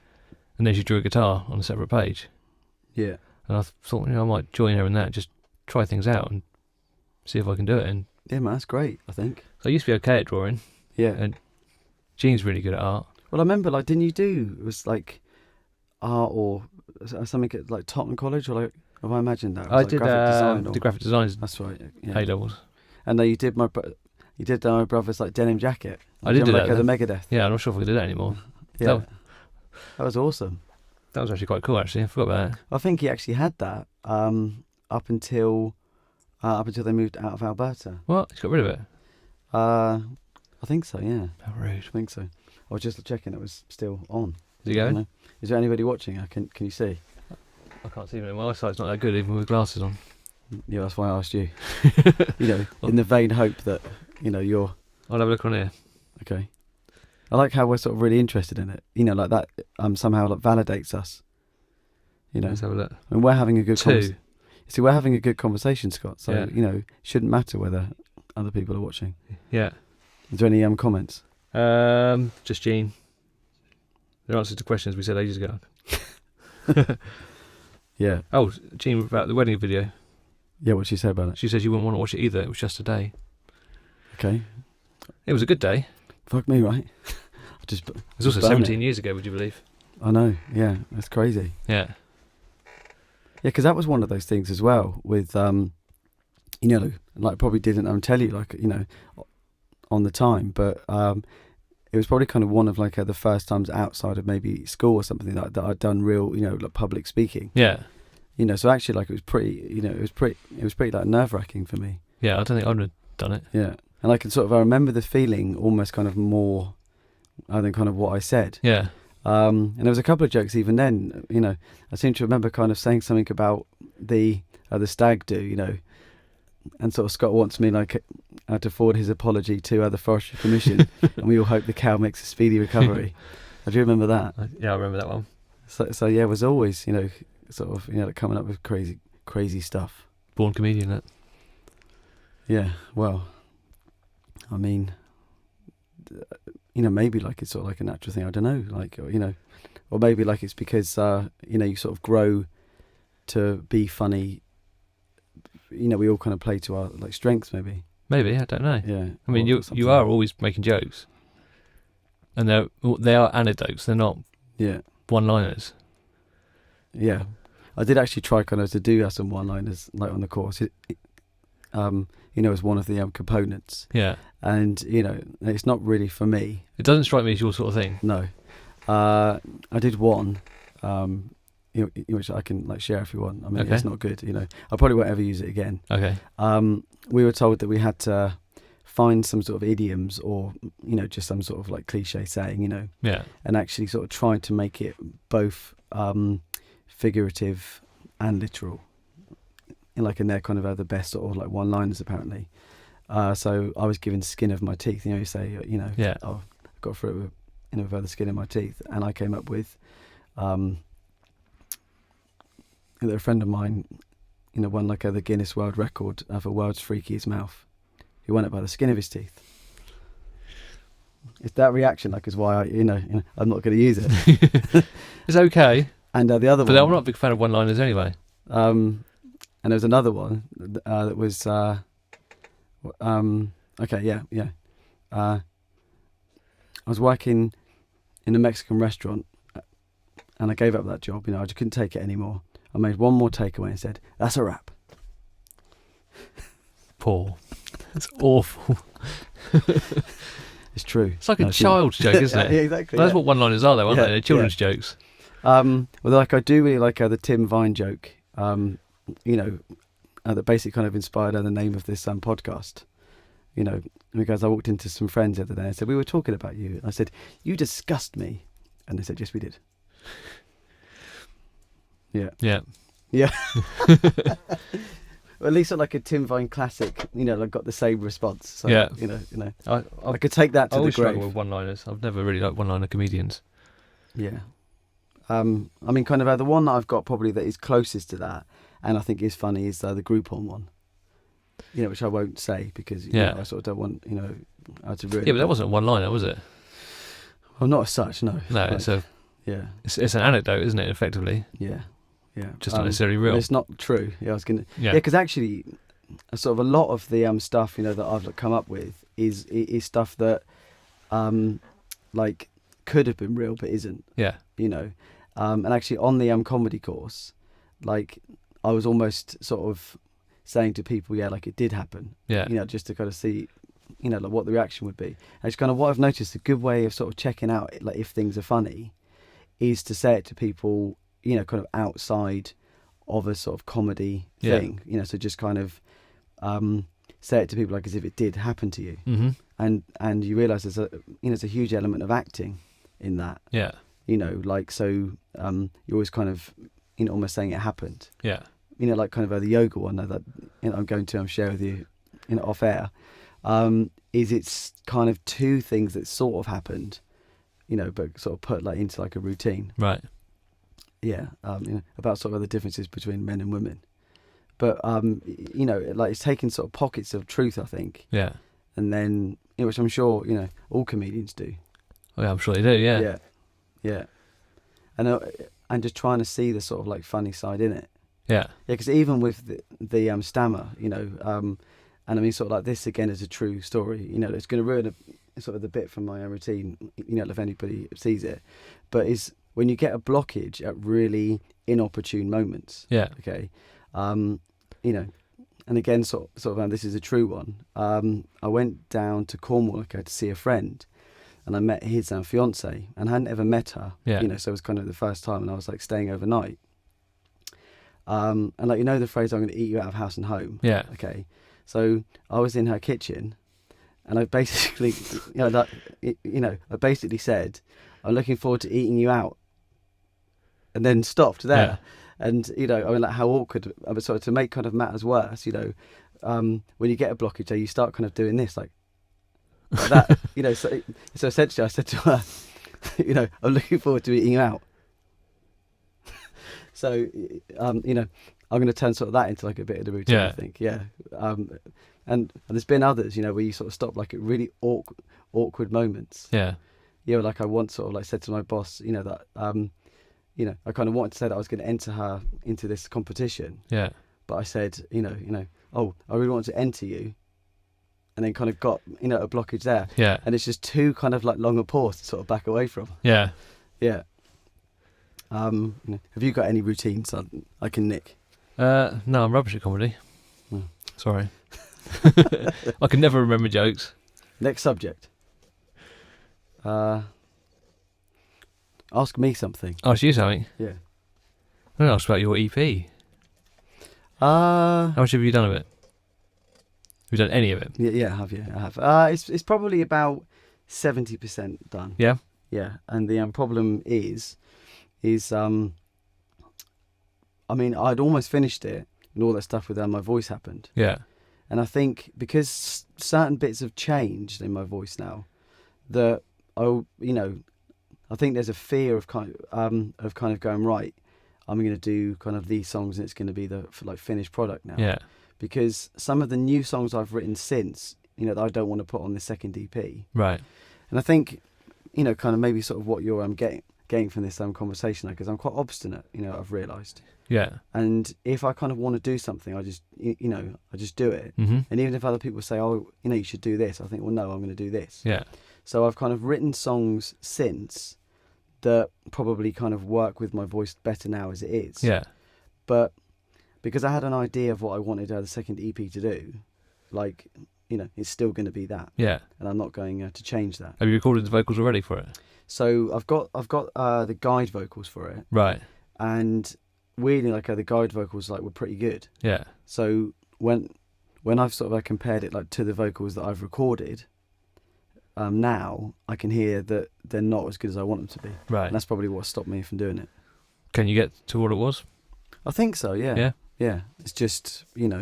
And then she drew a guitar on a separate page. Yeah. And I thought, you know, I might join her in that, just try things out and see if I can do it. And yeah, man, that's great, I think. So I used to be okay at drawing. Yeah. And Jean's really good at art. Well, I remember, like, didn't you do, it was like art or something at like Tottenham College, or like, have I imagined that? I did graphic design the graphic designs. That's right. Yeah. A-levels. And then you did my brother's like denim jacket. I did do that. Like, the Megadeth. Yeah, I'm not sure if we can do that anymore. Yeah. That was awesome. That was actually quite cool, actually. I forgot about that. I think he actually had that up until they moved out of Alberta. What? He's got rid of it? I think so, yeah. How rude. I think so. I was just checking it was still on. Is it going? Is there anybody watching? Can you see? I can't see. My eyesight's not that good, even with glasses on. Yeah, that's why I asked you. You know, in the vain hope that, you know, you're... I'll have a look on here. Okay. I like how we're sort of really interested in it. You know, like that somehow like validates us. You know, let's have a look. And we're having a good conversation. See, we're having a good conversation, Scott. So you know, it shouldn't matter whether other people are watching. Yeah. Is there any comments? Just Jean. Their answers to questions we said ages ago. Yeah. Oh, Jean, about the wedding video. Yeah, what'd she say about it? She said she wouldn't want to watch it either. It was just a day. Okay. It was a good day. Fuck me, right? It was also 17 years ago, would you believe? I know, yeah. That's crazy. Yeah. Yeah, because that was one of those things as well with, you know, like probably didn't tell you, like, you know, on the time, but it was probably kind of one of like the first times outside of maybe school or something like that I'd done real, you know, like public speaking. Yeah. You know, so actually, like, it was pretty, you know, it was pretty like nerve-wracking for me. Yeah, I don't think I would have done it. Yeah, and I remember the feeling almost kind of more than kind of what I said. Yeah. And there was a couple of jokes even then, you know. I seem to remember kind of saying something about the stag do, you know, and sort of Scott wants me like to forward his apology to the Forestry Commission, and we all hope the cow makes a speedy recovery. I do remember that. Yeah, I remember that one. So yeah, it was always, you know, sort of, you know, coming up with crazy stuff. Born comedian, that. Yeah, well, I mean, you know, maybe like it's sort of like a natural thing. I don't know, like, you know, or maybe like it's because you know, you sort of grow to be funny. You know, we all kind of play to our like strengths, maybe. Maybe, I don't know. Yeah. I mean, you are always making jokes, and they are anecdotes. They're not one-liners. Yeah, I did actually try kind of to do some one-liners like on the course. You know, as one of the components. Yeah. And you know, it's not really for me. It doesn't strike me as your sort of thing. No. I did one, you know, which I can like share if you want. I mean, it's not good. You know, I probably won't ever use it again. Okay. We were told that we had to find some sort of idioms or, you know, just some sort of like cliche saying, you know. Yeah. And actually sort of try to make it both figurative and literal. And they're kind of the best sort of like one-liners apparently. So I was given skin of my teeth. You know, you say, you know, oh, I got through it with, you know, without the skin of my teeth. And I came up with, a friend of mine, you know, won like the Guinness World Record for world's freakiest mouth. He won it by the skin of his teeth. It's that reaction, like, is why you know I'm not going to use it. It's okay. And the other one, but I'm not a big fan of one-liners anyway. And there was another one that was, okay, yeah. I was working in a Mexican restaurant, and I gave up that job. You know, I just couldn't take it anymore. I made one more takeaway and said, "That's a wrap." Poor. That's awful. It's true. It's like a child's joke, isn't it? Yeah, exactly. Well, that's what one-liners are, though, aren't they? They're children's jokes. Well, like I do really like the Tim Vine joke. You know, that basically kind of inspired the name of this podcast. You know, because I walked into some friends the other day and said, "We were talking about you." I said, "You disgust me," and they said, "Yes, we did." Yeah. Yeah. Yeah. Well, at least like a Tim Vine classic, you know, like got the same response. So, yeah. You know, I could take that to the grave. I always struggle with one-liners. I've never really liked one-liner comedians. Yeah. I mean, kind of the one that I've got probably that is closest to that, and I think is funny, is the Groupon one. You know, which I won't say because you know, I sort of don't want, you know, to ruin. Yeah, but that wasn't a one-liner, was it? Well, not as such, no. No, like, it's an anecdote, isn't it? Effectively. Yeah. Yeah. Just not necessarily real. It's not true. Yeah, I was gonna. Yeah, because actually, sort of a lot of the stuff, you know, that I've come up with is stuff that, like, could have been real but isn't. Yeah. You know, and actually on the comedy course, like, I was almost sort of saying to people, yeah, like it did happen. Yeah. You know, just to kind of see, you know, like what the reaction would be. And it's kind of what I've noticed. A good way of sort of checking out, like, if things are funny, is to say it to people, you know, kind of outside of a sort of comedy thing, you know, so just kind of say it to people like as if it did happen to you. Mm-hmm. And you realise there's a, you know, it's a huge element of acting in that. Yeah. You know, like, so you're always kind of, you know, almost saying it happened. Yeah. You know, like kind of the yoga one that, you know, I'm share with you, you know, off air, is it's kind of two things that sort of happened, you know, but sort of put like into like a routine. Right. Yeah, you know, about sort of the differences between men and women, but you know, like it's taking sort of pockets of truth, I think. Yeah. And then, you know, which I'm sure, you know, all comedians do. Oh, yeah, I'm sure they do. Yeah. Yeah. Yeah. And just trying to see the sort of like funny side in it. Yeah. Yeah, because even with the stammer, you know, and I mean, sort of like this again is a true story. You know, it's going to ruin sort of the bit from my own routine. You know, if anybody sees it, but is when you get a blockage at really inopportune moments. Yeah. Okay. You know, and again, sort of, this is a true one. I went down to Cornwall to see a friend, and I met his fiance, and I hadn't ever met her. Yeah. So it was kind of the first time, and I was like staying overnight. And like, the phrase, "I'm going to eat you out of house and home." Yeah. Okay. So I was in her kitchen, and I basically, I basically said, "I'm looking forward to eating you out," and then stopped there. Yeah. And like how awkward. So to make kind of matters worse, when you get a blockage, you start kind of doing this like that. So essentially, I said to her, "I'm looking forward to eating you out." So, I'm going to turn sort of that into like a bit of the routine. Yeah. I think, yeah. And there's been others, where you sort of stop like at really awkward moments. Yeah. Like I once sort of like said to my boss, that I kind of wanted to say that I was going to enter her into this competition. Yeah. But I said, "Oh, I really want to enter you," and then kind of got a blockage there. Yeah. And it's just too kind of like long a pause to sort of back away from. Yeah. Yeah. Have you got any routines I can nick? No, I'm rubbish at comedy. Hmm. Sorry. I can never remember jokes. Next subject. Ask me something. Ask you something. Yeah. I'm going to ask about your EP. How much have you done of it? Have you done any of it? Yeah, I have. It's probably about 70% done. Yeah. Yeah, and the problem is I'd almost finished it, and all that stuff with my voice happened. Yeah. And I think because certain bits have changed in my voice now, that I think there's a fear of kind of going, right, I'm going to do kind of these songs, and it's going to be the finished product now. Yeah. Because some of the new songs I've written since, that I don't want to put on the second EP. Right. And I think, kind of maybe sort of what you're getting from this conversation, because I'm quite obstinate, I've realised. Yeah. And if I kind of want to do something, I just do it. Mm-hmm. And even if other people say, "Oh, you should do this," I think, well, no, I'm going to do this. Yeah. So I've kind of written songs since that probably kind of work with my voice better now as it is. Yeah. But because I had an idea of what I wanted the second EP to do, it's still going to be that. Yeah. And I'm not going to change that. Have you recorded the vocals already for it? So I've got the guide vocals for it. Right. And weirdly, the guide vocals were pretty good. Yeah. So when I've sort of compared it to the vocals that I've recorded, now I can hear that they're not as good as I want them to be. Right. And that's probably what stopped me from doing it. Can you get to what it was? I think so. Yeah. Yeah. Yeah. It's just if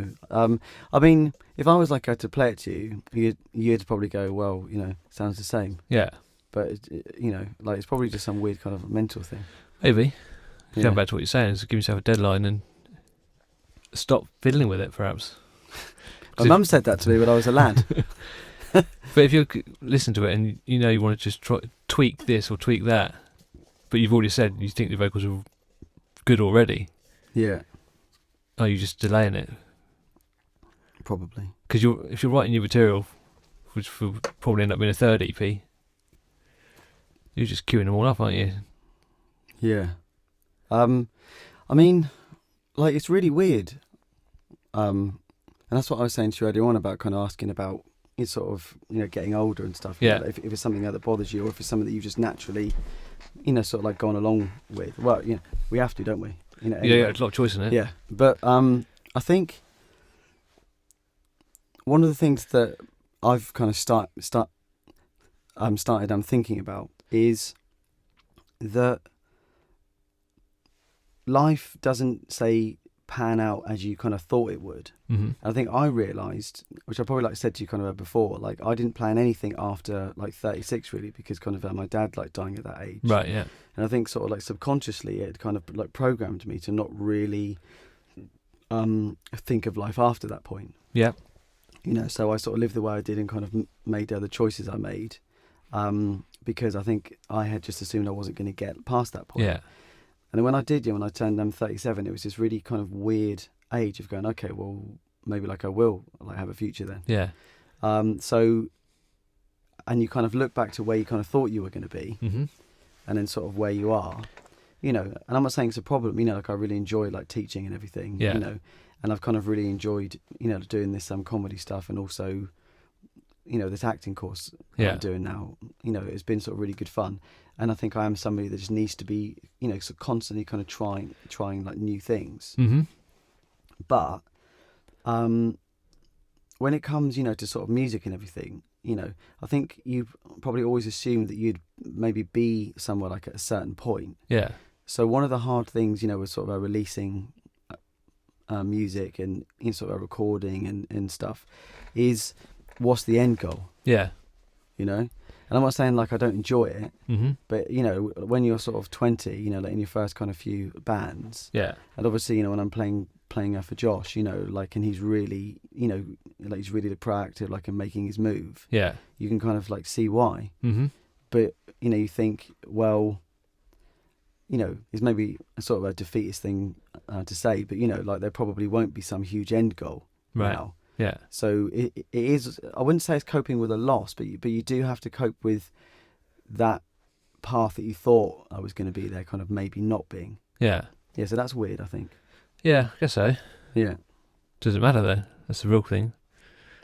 I was to play it to you, you'd probably go, well, sounds the same. Yeah. But it's probably just some weird kind of mental thing. Maybe. Yeah. Going back to what you're saying, is give yourself a deadline and stop fiddling with it, perhaps. My mum said that to me when I was a lad. But if you listen to it and you want to just tweak this or tweak that, but you've already said you think the vocals are good already. Yeah. Are you just delaying it? Probably. Because if you're writing your material, which will probably end up being a third EP, you're just queuing them all up, aren't you? Yeah. It's really weird. And that's what I was saying to you earlier on about kind of asking about it's sort of getting older and stuff. Yeah. If it's something that bothers you, or if it's something that you've just naturally, sort of gone along with. Well, we have to, don't we? Anyway. Yeah, it's a lot of choice in it. Yeah, but I think one of the things that I've kind of started thinking about is that life doesn't pan out as you kind of thought it would. Mm-hmm. I think I realised, which I probably said to you kind of before, I didn't plan anything after 36 really, because kind of my dad dying at that age. Right. Yeah. And I think sort of subconsciously it kind of programmed me to not really think of life after that point. Yeah. So I sort of lived the way I did and kind of made the choices I made because I think I had just assumed I wasn't going to get past that point. Yeah. And then when I did, when I turned 37, it was this really kind of weird age of going, okay, well, maybe I will have a future then. Yeah. So, and you kind of look back to where you kind of thought you were going to be, Mm-hmm. and then sort of where you are, and I'm not saying it's a problem, I really enjoy teaching and everything, Yeah. and I've kind of really enjoyed, doing this comedy stuff, and also, this acting course that I'm doing now. It's been sort of really good fun, and I think I am somebody that just needs to be, sort of constantly kind of trying like new things. Mm-hmm. But when it comes, to sort of music and everything, I think you probably always assumed that you'd maybe be somewhere like at a certain point. Yeah. So one of the hard things, with sort of releasing music and sort of recording and stuff is, what's the end goal? Yeah. And I'm not saying like I don't enjoy it, Mm-hmm. but when you're sort of 20, like in your first kind of few bands, Yeah. and obviously when I'm playing for Josh, like, and he's really, like he's really proactive, like, in making his move. Yeah. You can kind of like see why. Mm-hmm. But you think, well, it's maybe a sort of a defeatist thing to say, but like there probably won't be some huge end goal now. Yeah. So it is. I wouldn't say it's coping with a loss, but you do have to cope with that path that you thought I was going to be there, kind of maybe not being. Yeah. Yeah. So that's weird, I think. Yeah, I guess so. Yeah. Does it matter though? That's the real thing.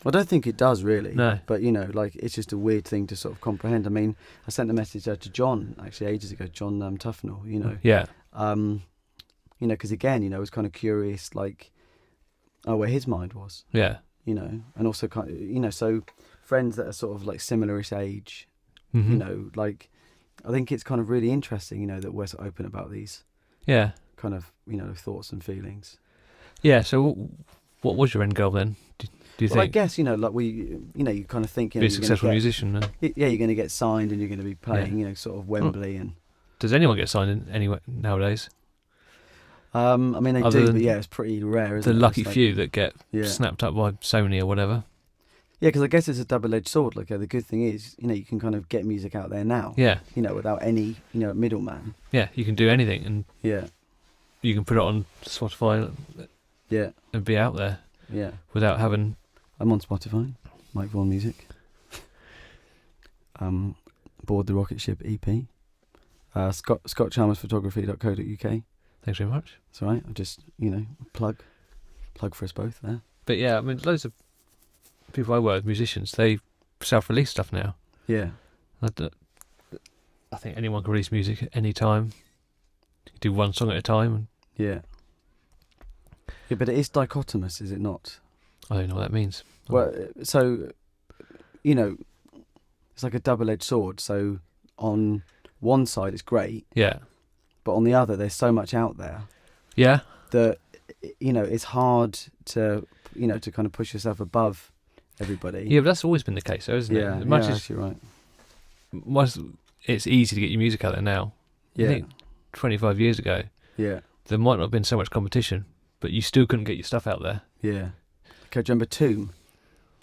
I don't think it does really. No. But like it's just a weird thing to sort of comprehend. I mean, I sent a message to John actually ages ago, John Tufnell. Yeah. Because again, I was kind of curious, like, where his mind was. Yeah. And also kind of, so friends that are sort of like similar-ish age. Mm-hmm. Like, I think it's kind of really interesting, that we're so open about these. Yeah. Kind of, thoughts and feelings. Yeah. So, what was your end goal then? Do you Well, I think? guess like you kind of think Be a successful musician. And yeah, you're going to get signed and you're going to be playing, sort of Wembley and. Does anyone get signed in anywhere nowadays? I mean, they Other do, than but yeah, it's pretty rare, isn't The it? lucky It's like, few that get yeah. snapped up by Sony or whatever. Yeah, because I guess it's a double-edged sword. Like, the good thing is, you can kind of get music out there now. Yeah. Without any, middleman. Yeah, you can do anything, and Yeah. you can put it on Spotify. Yeah. And be out there. Yeah. Without having. I'm on Spotify. Mike Vaughan Music. Board the Rocket Ship EP. Scott Chalmers Photography.co.uk. Thanks very much. That's all right. I just, plug for us both there. But yeah, I mean, loads of people I work with, musicians, they self-release stuff now. Yeah. I think anyone can release music at any time. You can do one song at a time. Yeah. Yeah, but it is dichotomous, is it not? I don't know what that means. Well, so, it's like a double-edged sword. So on one side it's great. Yeah. But on the other, there's so much out there. Yeah. That, it's hard to, to kind of push yourself above everybody. Yeah, but that's always been the case, though, isn't it? Yeah, Much as actually right. It's easy to get your music out there now. Yeah. I think 25 years ago, Yeah. there might not have been so much competition, but you still couldn't get your stuff out there. Yeah. Okay, do you remember Tomb?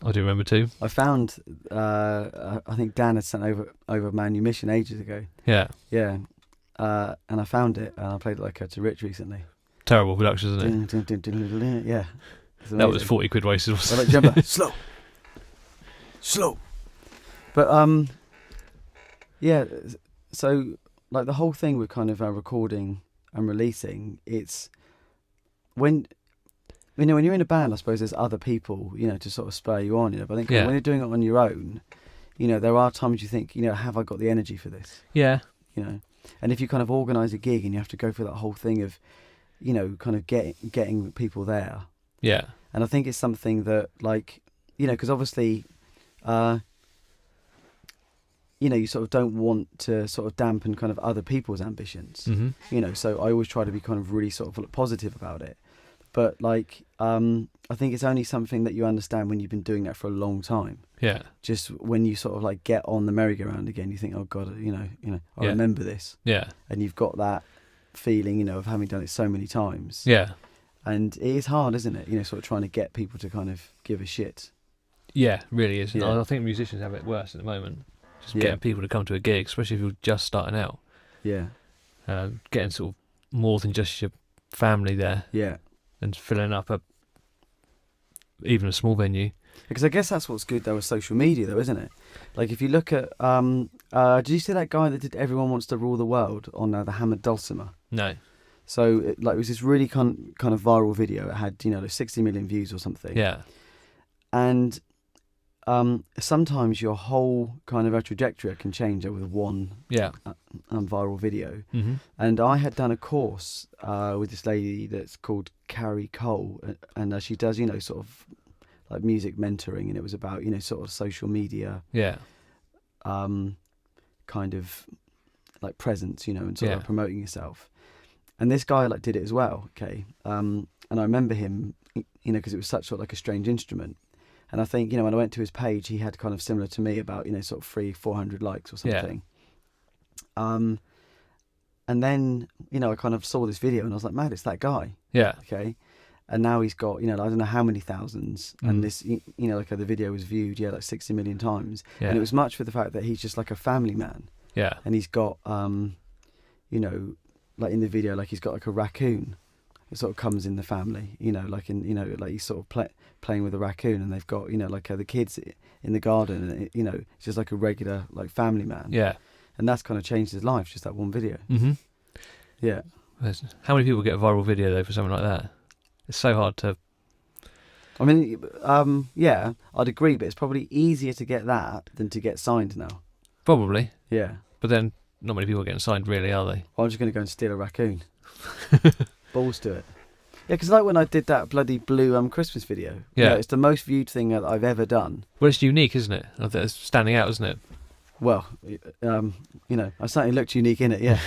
I do remember too. I found, I think Dan had sent over Manumission ages ago. Yeah. Yeah. And I found it, and I played it like to Rich recently. Terrible production, isn't it? Yeah. That was 40 quid wasted. Well, like, remember, slow. But yeah. So like the whole thing with kind of recording and releasing, it's when you're in a band, I suppose there's other people, to sort of spur you on. But I think when you're doing it on your own, there are times you think, have I got the energy for this? Yeah. And if you kind of organise a gig and you have to go through that whole thing of, kind of getting people there. Yeah. And I think it's something that, like, because obviously, you sort of don't want to sort of dampen kind of other people's ambitions. Mm-hmm. So I always try to be kind of really sort of positive about it. But like, I think it's only something that you understand when you've been doing that for a long time. Yeah. Just when you sort of like get on the merry-go-round again, you think, oh God, I remember this. Yeah. And you've got that feeling, of having done it so many times. Yeah. And it is hard, isn't it? Sort of trying to get people to kind of give a shit. Yeah, really is. Yeah. I think musicians have it worse at the moment. Just getting people to come to a gig, especially if you're just starting out. Yeah. Getting sort of more than just your family there. Yeah. And filling up even a small venue. Because I guess that's what's good though with social media though, isn't it? Like if you look at, did you see that guy that did Everyone Wants to Rule the World on the Hammered Dulcimer? No. So it was this really kind of viral video. It had, like 60 million views or something. Yeah. And sometimes your whole kind of a trajectory can change with one viral video. Mm-hmm. And I had done a course with this lady that's called Carrie Cole, and she does, sort of like music mentoring, and it was about, sort of social media, kind of like presence, and sort of promoting yourself. And this guy did it as well, okay. And I remember him, because it was such sort of like a strange instrument. And I think, when I went to his page, he had kind of similar to me about, sort of 300-400 likes or something. And then, I kind of saw this video and I was like, man, it's that guy. Yeah. Okay. And now he's got, I don't know how many thousands. And this, the video was viewed, like 60 million times. Yeah. And it was much for the fact that he's just like a family man. Yeah. And he's got, like in the video, like he's got like a raccoon. It sort of comes in the family, like he's sort of playing with a raccoon, and they've got, like the kids in the garden, and it's just like a regular like family man. Yeah. And that's kind of changed his life, just that one video. Mm-hmm. Yeah. How many people get a viral video though for something like that? It's so hard to. I mean, yeah, I'd agree, but it's probably easier to get that than to get signed now. Probably. Yeah. But then not many people are getting signed, really, are they? Well, I'm just going to go and steal a raccoon. Balls to it. Yeah, because like when I did that bloody blue Christmas video. Yeah. It's the most viewed thing that I've ever done. Well, it's unique, isn't it? I think it's standing out, isn't it? Well, I certainly looked unique in it, yeah.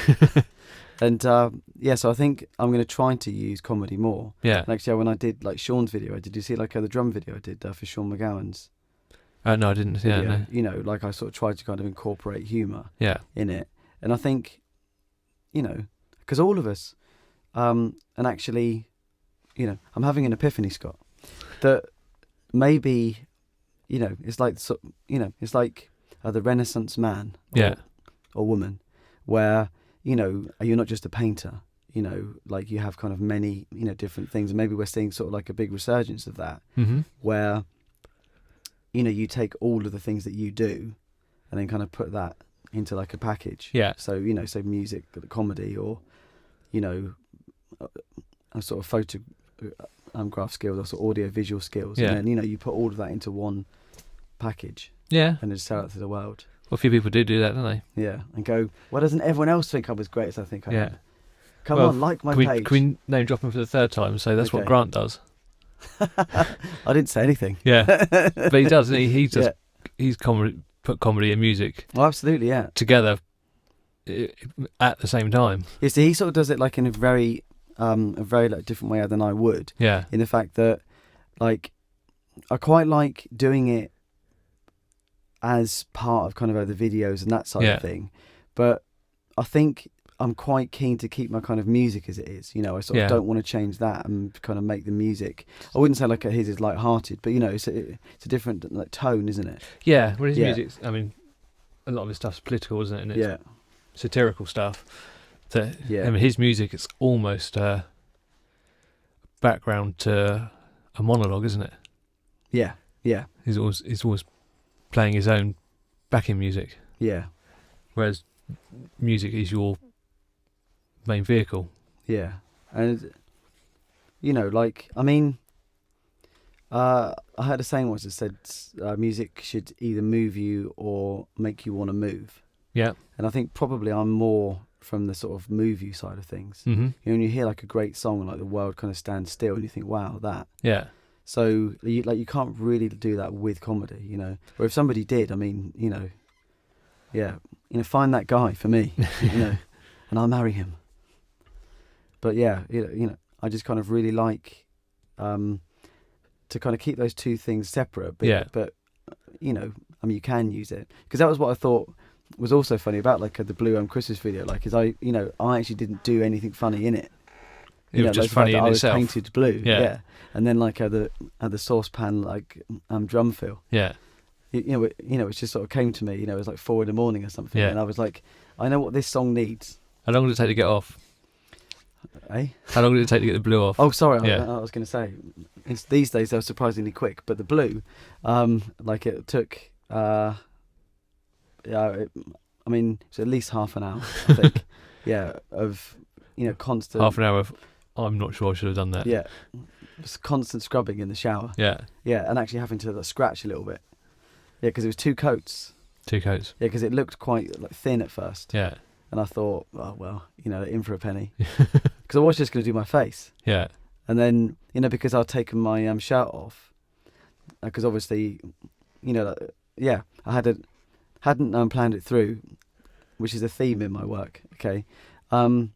And so I think I'm going to try to use comedy more. Yeah. And actually, when I did like Sean's video, did you see like the drum video I did for Sean McGowan's? No, I didn't. Yeah, video? no. Like I sort of tried to kind of incorporate humour. Yeah. In it, and I think, because all of us, and actually, I'm having an epiphany, Scott, that maybe, it's like it's like the Renaissance man, or woman, where you're not just a painter, like you have kind of many, different things, and maybe we're seeing sort of like a big resurgence of that, where, you take all of the things that you do, and then kind of put that into like a package. Yeah. So say music, comedy, or a sort of photograph skills, or sort of audio visual skills, Yeah. and then you put all of that into one package. Yeah. And then just sell it to the world. Well, a few people do that, don't they? Yeah, and go, why doesn't everyone else think I'm as great as I think I am? Come Well, on, like my page. Can we name drop him for the third time and say that's what Grant does? I didn't say anything. Yeah, but he does. He's put comedy and music. Oh, absolutely, yeah. Together at the same time. Yeah, so he sort of does it like in a very like different way than I would. Yeah. In the fact that, like, I quite like doing it as part of kind of the videos and that side of thing, but I think I'm quite keen to keep my kind of music as it is. I sort of don't want to change that and kind of make the music. I wouldn't say like his is light-hearted, but it's a different like tone, isn't it? Yeah, well, his music. I mean, a lot of his stuff's political, isn't it? And it's satirical stuff. I mean, his music is almost background to a monologue, isn't it? Yeah, yeah. He's always playing his own backing music. Yeah. Whereas music is your main vehicle. Yeah. And like, I mean, I heard a saying once that said music should either move you or make you want to move. Yeah. And I think probably I'm more from the sort of move you side of things. Mm-hmm. When you hear like a great song and like the world kind of stands still and you think, wow, that. Yeah. So you can't really do that with comedy, Or if somebody did, I mean, find that guy for me, and I'll marry him. But yeah, I just kind of really like to kind of keep those two things separate. But, but I mean, you can use it, because that was what I thought was also funny about like the Blue Christmas video. Like, is I actually didn't do anything funny in it. It was just funny in itself. I was painted blue, yeah. And then like the saucepan like drum fill. Yeah. It just sort of came to me. It was like 4 a.m. or something, and I was like, I know what this song needs. How long did it take to get off? Eh? How long did it take to get the blue off? Oh, sorry. I was going to say, these days they're surprisingly quick, but the blue, like it took, I mean, it's at least half an hour, I think. Yeah, of constant half an hour of, I'm not sure I should have done that. Yeah, just constant scrubbing in the shower. Yeah. Yeah, and actually having to scratch a little bit. Yeah, because it was 2 coats. 2 coats. Yeah, because it looked quite thin at first. Yeah. And I thought, oh well, in for a penny. Because I was just going to do my face. Yeah. And then because I'd taken my shirt off, because obviously, I hadn't planned it through, which is a theme in my work. Okay. And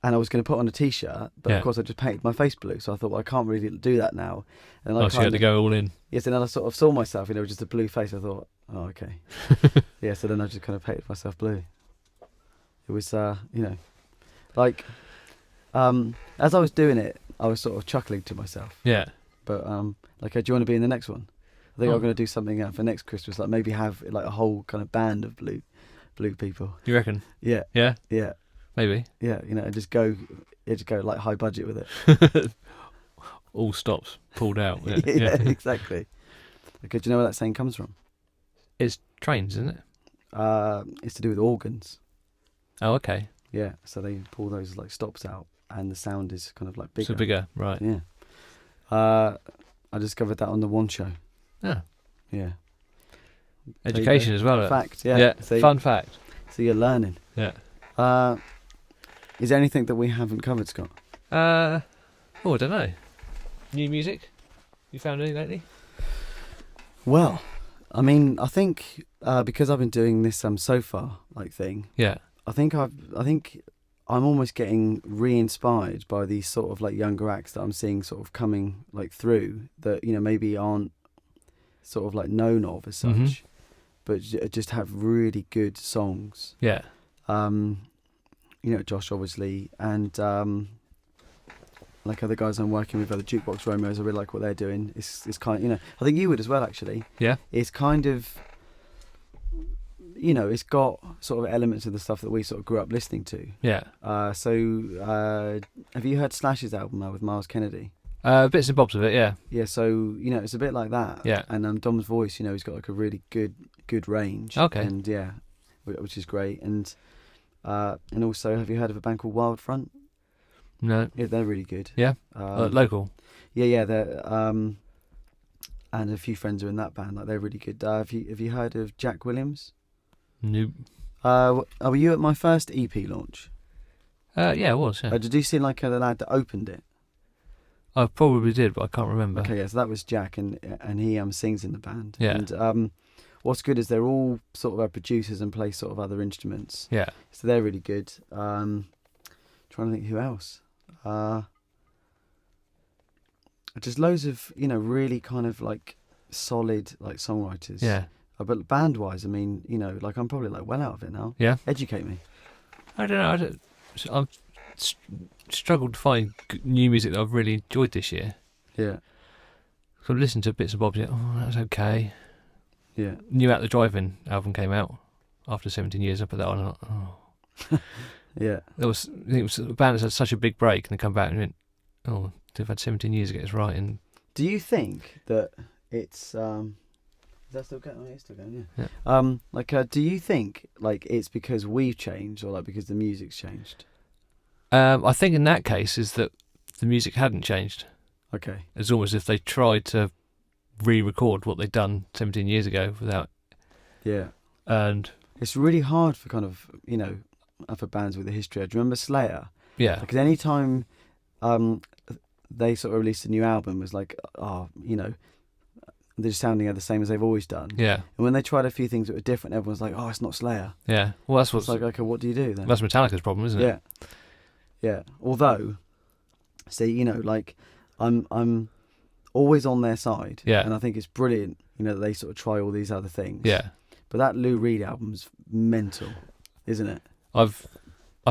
I was going to put on a t-shirt, but of course I just painted my face blue. So I thought, well, I can't really do that now. And so you had to go all in. Yes, and then I sort of saw myself, with just a blue face. I thought, oh, okay. Yeah, so then I just kind of painted myself blue. It was, as I was doing it, I was sort of chuckling to myself. Yeah. But, do you want to be in the next one? I think I'm going to do something for next Christmas, like maybe have a whole kind of band of blue people. You reckon? Yeah. Yeah? Yeah. Maybe. Yeah, and just go like high budget with it. All stops pulled out. Yeah, exactly. Okay, do you know where that saying comes from? It's trains, isn't it? It's to do with organs. Oh, okay. Yeah, so they pull those stops out, and the sound is kind of bigger. So bigger, right? Yeah. I discovered that on the One Show. Yeah. Yeah. Education as well. Fact. Yeah. Yeah. So, fun fact. So you're learning. Yeah. Is there anything that we haven't covered, Scott? I don't know. New music? You found any lately? Well, I mean, I think because I've been doing this so far thing. Yeah. I think I'm almost getting re-inspired by these sort of younger acts that I'm seeing sort of coming through that maybe aren't sort of known of as such, but just have really good songs. Yeah. Josh obviously, and other guys I'm working with, other Jukebox Romeos, I really like what they're doing. It's kind of, I think you would as well actually. Yeah. It's kind of, it's got sort of elements of the stuff that we sort of grew up listening to. Yeah. So have you heard Slash's album now with Miles Kennedy? Bits and bobs of it, yeah. Yeah, so it's a bit like that. Yeah. And Dom's voice, he's got a really good range. Okay. And yeah, which is great. And also, have you heard of a band called Wild Front? No. Yeah, they're really good. Yeah. Local. Yeah, they're and a few friends are in that band. They're really good. Have you heard of Jack Williams? Nope. Were you at my first EP launch? Yeah, I was. Yeah. Did you see the lad that opened it? I probably did, but I can't remember. Okay, yeah, so that was Jack, and he sings in the band. Yeah. And what's good is they're all sort of producers and play sort of other instruments. Yeah. So they're really good. Trying to think who else. Just loads of really kind of solid songwriters. Yeah. But band wise, I mean, I'm probably well out of it now. Yeah. Educate me. I don't know. I've struggled to find new music that I've really enjoyed this year. Yeah. So I've listened to bits and bobs. Oh, that's okay. Yeah. New Out the Drive-In album came out after 17 years. I put that on and oh. Yeah. I think it was a band that's had such a big break, and they come back and went, oh, they've had 17 years to get this right. And do you think that it's is that still going? Oh, it's still going. Yeah. Yeah. Do you think it's because we've changed or because the music's changed? I think in that case is that the music hadn't changed. Okay. It's almost as if they tried to re-record what they'd done 17 years ago without. Yeah. And it's really hard for kind of other bands with a history. Do you remember Slayer? Yeah. Because any time they sort of released a new album, it was they're just sounding the same as they've always done. Yeah. And when they tried a few things that were different, everyone's like, oh, it's not Slayer. Yeah. Well, that's what's it's okay, what do you do then? That's Metallica's problem, isn't it? Yeah. Yeah. Although, see, I'm always on their side. Yeah. And I think it's brilliant, that they sort of try all these other things. Yeah. But that Lou Reed album's mental, isn't it? I've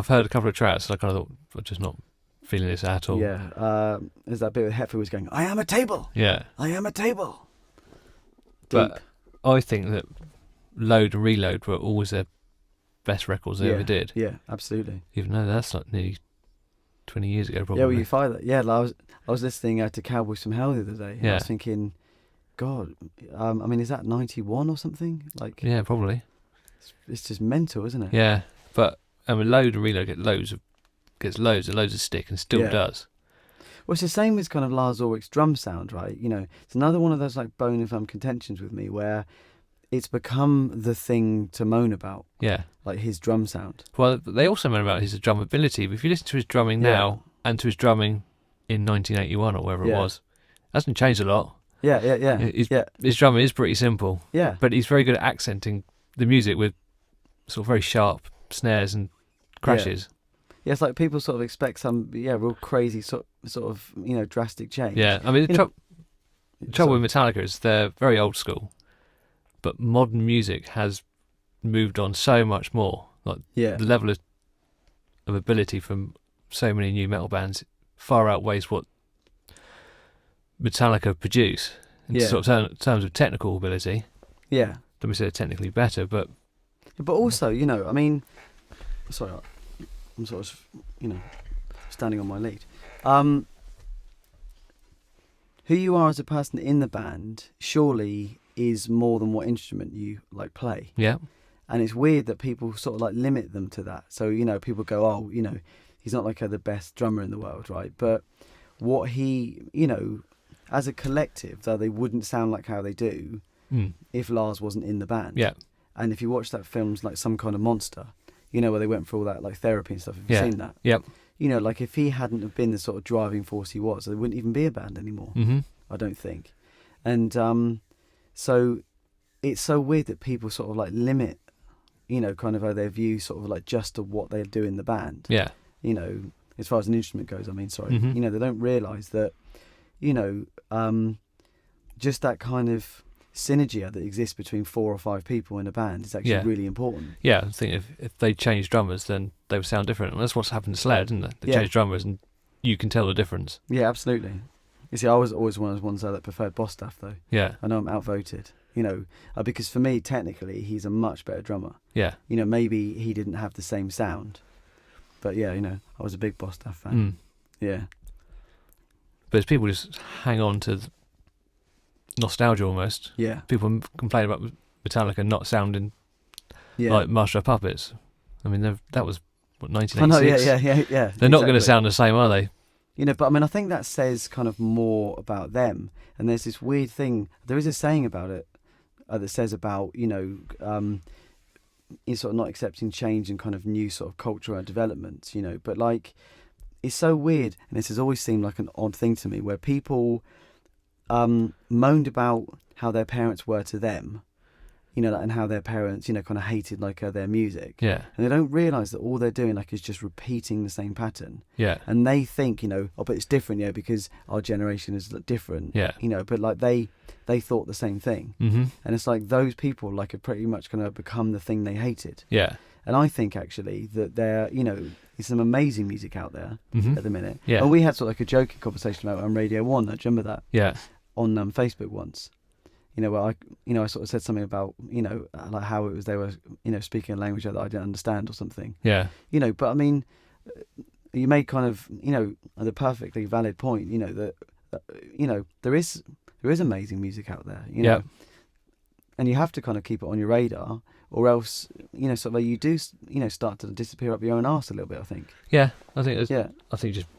heard a couple of tracks, and I kind of thought, I'm just not feeling this at all. Yeah. There's that bit where Hetfield was going, I am a table. Yeah. I am a table. Deep. But I think that Load and Reload were always their best records they ever did. Yeah, absolutely. Even though that's nearly 20 years ago, probably. Yeah, well, you find that. Yeah, I was listening to Cowboys from Hell the other day. And I was thinking, God, I mean, is that 91 or something? Yeah, probably. It's just mental, isn't it? Yeah, but Load and Reload get loads of gets loads and loads of stick and still does. Well, it's the same as kind of Lars Ulrich's drum sound, right? You know, it's another one of those like bone of contentions with me where it's become the thing to moan about. Yeah. Like his drum sound. Well, they also moan about his drum ability, but if you listen to his drumming now and to his drumming in 1981 or whatever it was, it hasn't changed a lot. His drumming is pretty simple. Yeah. But he's very good at accenting the music with sort of very sharp snares and crashes. Yeah, it's like people sort of expect some real crazy sort of drastic change. Yeah, I mean the trouble with Metallica is they're very old school, but modern music has moved on so much more. Like the level of ability from so many new metal bands far outweighs what Metallica produce in sort of terms of technical ability. Yeah. Let me say they're technically better, but also, I mean, sorry, I'm sort of, standing on my lead. Who you are as a person in the band surely is more than what instrument you like play. Yeah. And it's weird that people sort of like limit them to that. So, people go, oh, he's not like the best drummer in the world, right? But what he, as a collective, though they wouldn't sound like how they do if Lars wasn't in the band. Yeah. And if you watch that film's like Some Kind of Monster, where they went through all that like therapy and stuff. Have you seen that? Yep. Like if he hadn't have been the sort of driving force he was, there wouldn't even be a band anymore. Mm-hmm. I don't think. And so it's so weird that people sort of like limit, kind of their view sort of like just to what they do in the band. Yeah. As far as an instrument goes, I mean, sorry. Mm-hmm. They don't realise that, just that kind of synergy that exists between 4 or 5 people in a band is actually really important. Yeah, I think if they changed drummers, then they would sound different. And that's what's happened to Sled, isn't it? They changed drummers, and you can tell the difference. Yeah, absolutely. You see, I was always one of the ones that preferred Bostaff, though. Yeah. I know I'm outvoted, because for me, technically, he's a much better drummer. Yeah. Maybe he didn't have the same sound, but yeah, I was a big Bostaff fan. Mm. Yeah. But as people just hang on to nostalgia almost. Yeah. People complain about Metallica not sounding like Master of Puppets. I mean, that was, what, 1986? I know, yeah. They're not going to sound the same, are they? But I mean, I think that says kind of more about them. And there's this weird thing, there is a saying about it that says about, sort of not accepting change and kind of new sort of cultural developments, but like, it's so weird. And this has always seemed like an odd thing to me where people moaned about how their parents were to them, and how their parents, kind of hated like their music. Yeah. And they don't realise that all they're doing like is just repeating the same pattern. Yeah. And they think, but it's different, because our generation is different. Yeah. But like they thought the same thing. Mm-hmm. And it's like those people like are pretty much going to become the thing they hated. Yeah. And I think actually that there, there's some amazing music out there at the minute. Yeah. And we had sort of like a joking conversation about it on Radio 1. Do you remember that? Yeah. On Facebook once. Where I sort of said something about, like how it was they were, speaking a language that I didn't understand or something. Yeah. But I mean, you made kind of, the perfectly valid point, that there is amazing music out there, Yeah. And you have to kind of keep it on your radar, or else, sort of like you do, start to disappear up your own arse a little bit, I think. Yeah, I think it's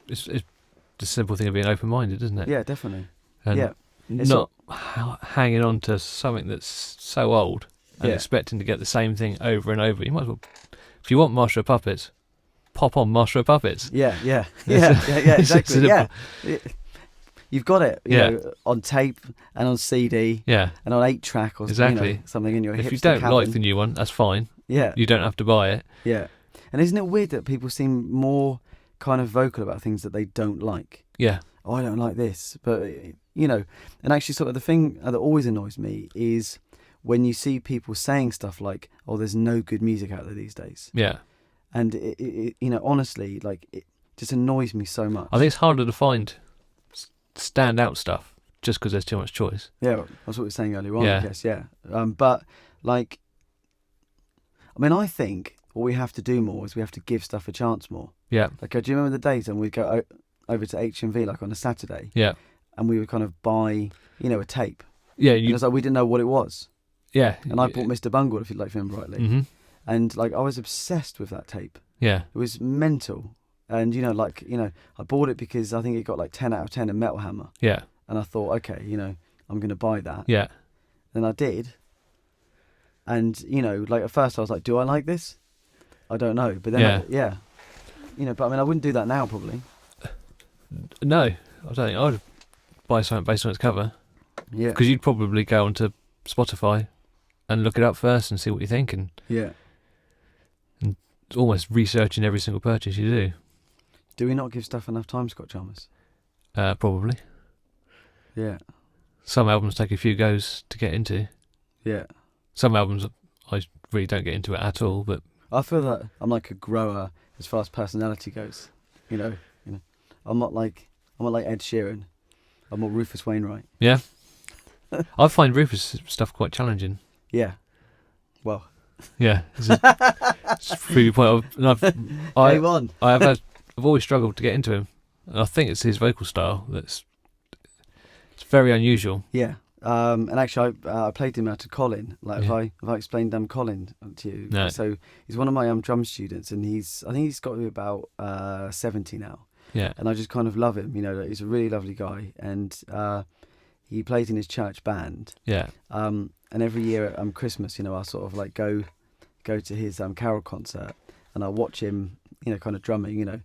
just a simple thing of being open-minded, isn't it? Yeah, definitely. And not hanging on to something that's so old and expecting to get the same thing over and over. You might as well, if you want Master of Puppets, pop on Master of Puppets. Yeah, exactly. Yeah. You've got it, you know, on tape and on CD, and on 8-track or something in your hip. If you don't like the new one, that's fine. Yeah, you don't have to buy it. Yeah, and isn't it weird that people seem more kind of vocal about things that they don't like? Yeah. Oh, I don't like this, but and actually, sort of the thing that always annoys me is when you see people saying stuff like, "Oh, there's no good music out there these days." Yeah, and it honestly, like, it just annoys me so much. I think it's harder to find stand out stuff just because there's too much choice. Yeah, that's what we were saying earlier on. I guess, but like, I mean, I think what we have to do more is we have to give stuff a chance more. Yeah. Like, do you remember the days when we'd go over to HMV like on a Saturday? Yeah. And we would kind of buy, a tape. Yeah. And it was like we didn't know what it was. Yeah. And I bought Mr. Bungle, if you like remember rightly. Mm-hmm. And like I was obsessed with that tape. Yeah. It was mental. And I bought it because I think it got like 10 out of 10 in Metal Hammer. Yeah. And I thought, okay, I'm going to buy that. Yeah. And I did. And, like at first I was like, do I like this? I don't know. But then, but I mean, I wouldn't do that now probably. No, I don't think I would buy something based on its cover. Yeah. Because you'd probably go onto Spotify and look it up first and see what you think. And almost researching every single purchase you do. Do we not give stuff enough time, Scott Chalmers? Probably. Yeah. Some albums take a few goes to get into. Yeah. Some albums I really don't get into it at all, but I feel that I'm like a grower as far as personality goes. I'm not like Ed Sheeran. I'm more Rufus Wainwright. Yeah. I find Rufus stuff quite challenging. Yeah. Well. Yeah. It's a pretty point of, and I've always struggled to get into him. And I think it's his vocal style it's very unusual. Yeah. And actually, I played him out to Colin. Like, if I explained Colin to you, no. So he's one of my drum students, and I think he's got to be about 70 now. Yeah. And I just kind of love him. He's a really lovely guy, and he plays in his church band. Yeah. And every year at Christmas, I sort of like go to his carol concert, and I watch him, kind of drumming,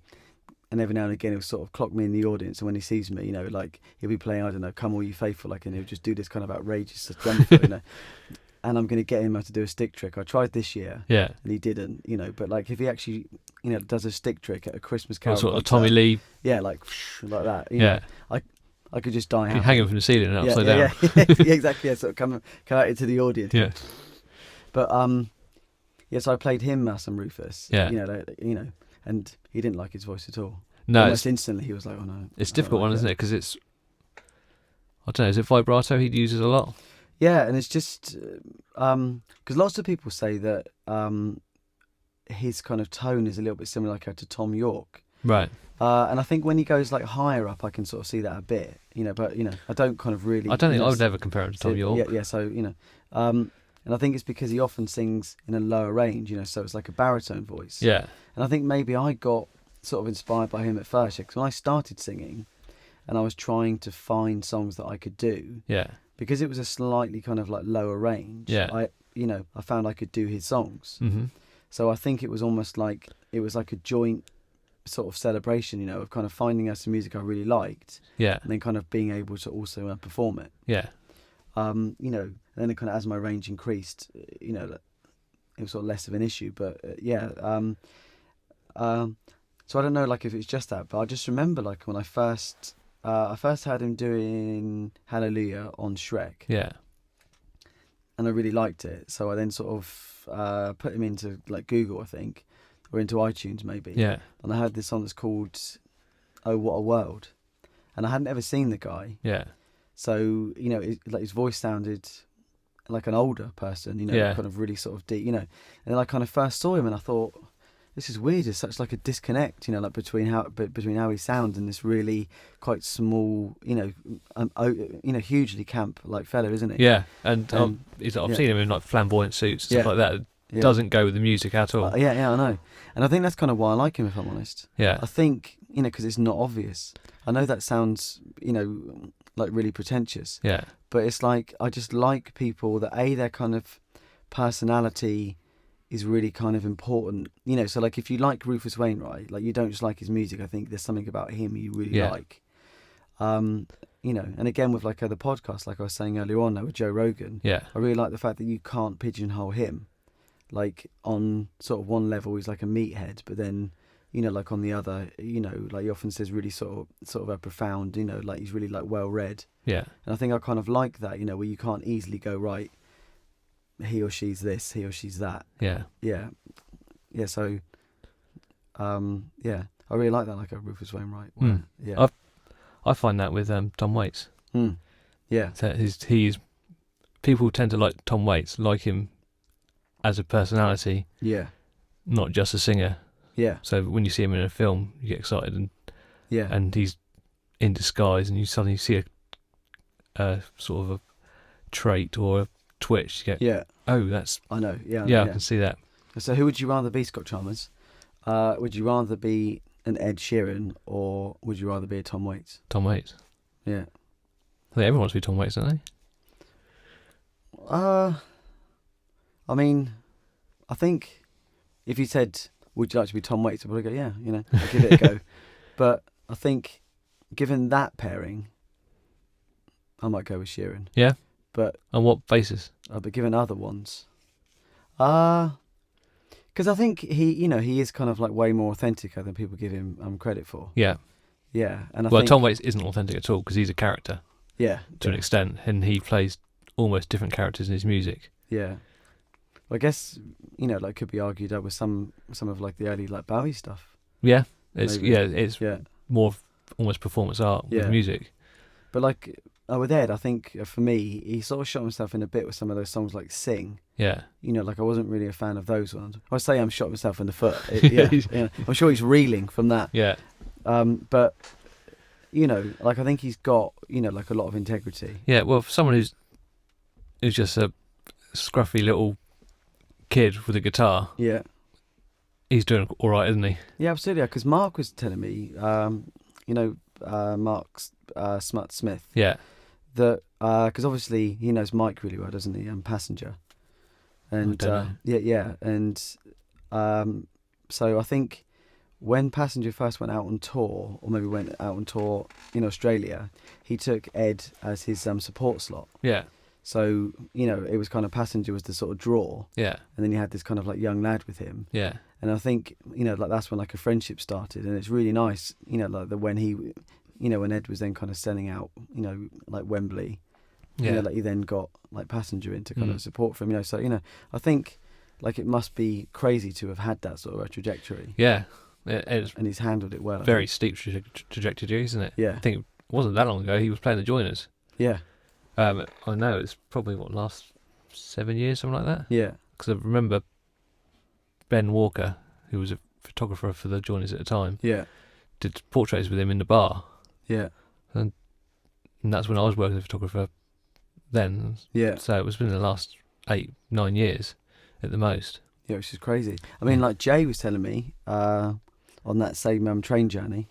And every now and again, he'll sort of clock me in the audience, and when he sees me, like he'll be playing, I don't know, "Come All You Faithful," and he'll just do this kind of outrageous drum fill, And I'm going to get him to do a stick trick. I tried this year, and he didn't, But like if he actually, does a stick trick at a Christmas carol, sort of Tommy Lee, like that, I could just die. Hang him from the ceiling and upside down. Yeah, exactly. Yeah, sort of come out into the audience. Yeah, but so I played him some Rufus. Yeah, and he didn't like his voice at all. No, almost instantly he was like, "Oh no." It's a difficult one, isn't it? Because it's, I don't know, is it vibrato he uses a lot? Yeah, and it's just because lots of people say that his kind of tone is a little bit similar to Tom York. Right. And I think when he goes like higher up, I can sort of see that a bit, but I don't kind of really. I don't think I would ever compare him to Tom York. Yeah. So and I think it's because he often sings in a lower range, so it's like a baritone voice. Yeah. And I think maybe I got sort of inspired by him at first, because when I started singing, and I was trying to find songs that I could do. Yeah. Because it was a slightly kind of like lower range. Yeah. I found I could do his songs. Mm-hmm. So I think it was almost like it was like a joint sort of celebration, of kind of finding out some music I really liked. Yeah. And then kind of being able to also perform it. Yeah. And then it kind of, as my range increased, it was sort of less of an issue. But so I don't know, like if it's just that, but I just remember like when I first heard him doing Hallelujah on Shrek. Yeah. And I really liked it. So I then sort of put him into like Google, I think, or into iTunes maybe. Yeah. And I heard this song that's called "Oh What a World," and I hadn't ever seen the guy. Yeah. So like his voice sounded like an older person, kind of really sort of deep, And then I kind of first saw him, and I thought, this is weird. There's such like a disconnect, like between how he sounds and this really quite small, hugely camp like fella, isn't he? Yeah, and I've seen him in like flamboyant suits and stuff like that. It doesn't go with the music at all. Yeah, I know, and I think that's kind of why I like him, if I'm honest. Yeah, I think because it's not obvious. I know that sounds like really pretentious. Yeah, but it's like I just like people that their kind of personality is really kind of important, so like if you like Rufus Wainwright, like you don't just like his music, I think there's something about him you really like. And again with like the podcast, like I was saying earlier on, with Joe Rogan, I really like the fact that you can't pigeonhole him. Like on sort of one level he's like a meathead, but then like on the other, like he often says really sort of a profound, like he's really like well read. Yeah. And I think I kind of like that, where you can't easily go, right, he or she's this, he or she's that. Yeah. Yeah. Yeah. So, I really like that, like a Rufus Wainwright. Yeah. I find that with Tom Waits. Yeah. So he's people tend to like Tom Waits, like him as a personality. Yeah. Not just a singer. Yeah. So when you see him in a film, you get excited, and he's in disguise, and you suddenly see a sort of a trait or a twitch. You get, oh, that's. I know. Yeah. Yeah, I can see that. So who would you rather be, Scott Chalmers? Would you rather be an Ed Sheeran, or would you rather be a Tom Waits? Tom Waits. Yeah. I think everyone wants to be Tom Waits, don't they? I mean, I think if you said, would you like to be Tom Waits, I'd probably go, yeah, I'll give it a go. But I think, given that pairing, I might go with Sheeran. Yeah? But on what basis? But given other ones, because I think he is kind of like way more authentic than people give him credit for. Yeah. Yeah. And I think Tom Waits isn't authentic at all because he's a character. Yeah. To an extent, and he plays almost different characters in his music. Yeah. Well, I guess like could be argued up with some of like the early like Bowie stuff. Yeah. It's more almost performance art with music. But like with Ed, I think for me, he sort of shot himself in a bit with some of those songs like Sing. Yeah. Like I wasn't really a fan of those ones. I say I'm shot myself in the foot. I'm sure he's reeling from that. Yeah. But like I think he's got like a lot of integrity. Yeah. Well, for someone who's just a scruffy little kid with a guitar. Yeah. He's doing all right, isn't he? Yeah, absolutely. Because Mark was telling me, Mark Smith. Yeah. That because obviously he knows Mike really well, doesn't he? Passenger. And and so I think when Passenger first went out on tour, or maybe went out on tour in Australia, he took Ed as his support slot. Yeah. So it was kind of Passenger was the sort of draw. Yeah. And then you had this kind of like young lad with him. Yeah. And I think like that's when like a friendship started, and it's really nice like when he when Ed was then kind of selling out like Wembley, like he then got like Passenger in to kind of support for him. So I think like it must be crazy to have had that sort of a trajectory. Yeah. And he's handled it well. Very steep trajectory, isn't it? Yeah. I think it wasn't that long ago he was playing the Joiners. Yeah. I know it's probably last 7 years, something like that. Yeah. Because I remember Ben Walker, who was a photographer for the Joiners at the time. Yeah. Did portraits with him in the bar. Yeah. And that's when I was working as a photographer then. Yeah. So it was within the last 8-9 years at the most. Yeah, which is crazy. I mean, like Jay was telling me on that same train journey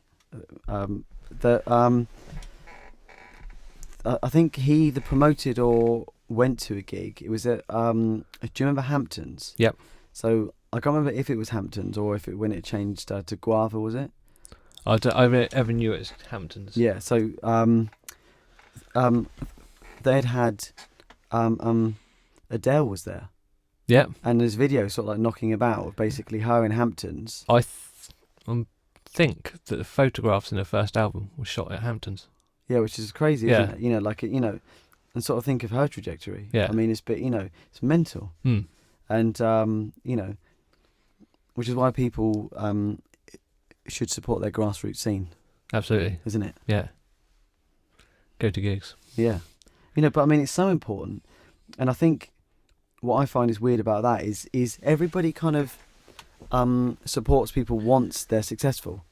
that I think he either promoted or went to a gig. It was at do you remember Hamptons? Yep. So I can't remember if it was Hamptons or if when it changed to Guava, was it? I ever knew it was Hamptons. Yeah. So they'd had Adele was there. Yeah. And there's video sort of like knocking about of basically her in Hamptons. I think that the photographs in her first album were shot at Hamptons. Yeah, which is crazy, isn't it? Like and sort of think of her trajectory. Yeah. I mean, it's it's mental. Mm. And which is why people should support their grassroots scene. Absolutely. Isn't it? Yeah. Go to gigs. Yeah. But I mean, it's so important. And I think what I find is weird about that is everybody kind of supports people once they're successful.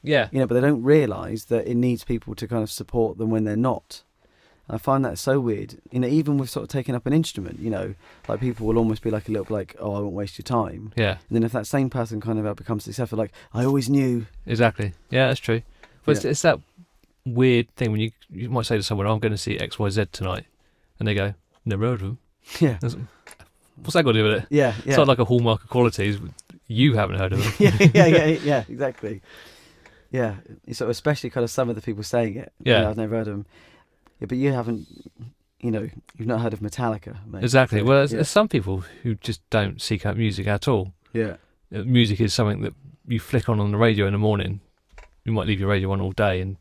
Yeah. But they don't realise that it needs people to kind of support them when they're not. I find that so weird. Even with sort of taking up an instrument, like people will almost be like a little like, oh, I won't waste your time. Yeah. And then if that same person kind of becomes successful, like, I always knew. Exactly. Yeah, that's true. But it's that weird thing when you might say to someone, I'm going to see XYZ tonight. And they go, never heard of them. Yeah. What's that got to do with it? Yeah. It's not like a hallmark of qualities. You haven't heard of them. yeah, exactly. Yeah, sort of especially kind of some of the people saying it. Yeah. I've never heard of them. Yeah, but you haven't, you've not heard of Metallica, mate. Exactly. So, well, there's some people who just don't seek out music at all. Yeah. Music is something that you flick on the radio in the morning. You might leave your radio on all day, and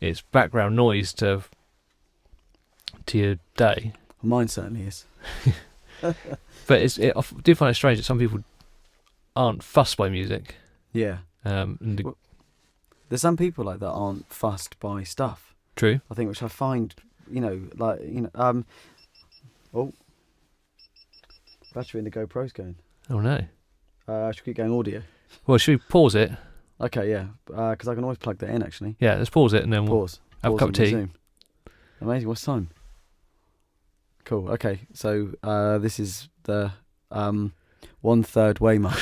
it's background noise to your day. Mine certainly is. But I do find it strange that some people aren't fussed by music. Yeah. There's some people like that aren't fussed by stuff. True. I think, which I find, oh, battery in the GoPro's going. Oh no. I should keep going audio. Well, should we pause it? Okay, yeah, because I can always plug that in actually. Yeah, let's pause it and then we'll have a cup of tea. Resume. Amazing. What's time? Cool. Okay, so this is the 1/3 way mark.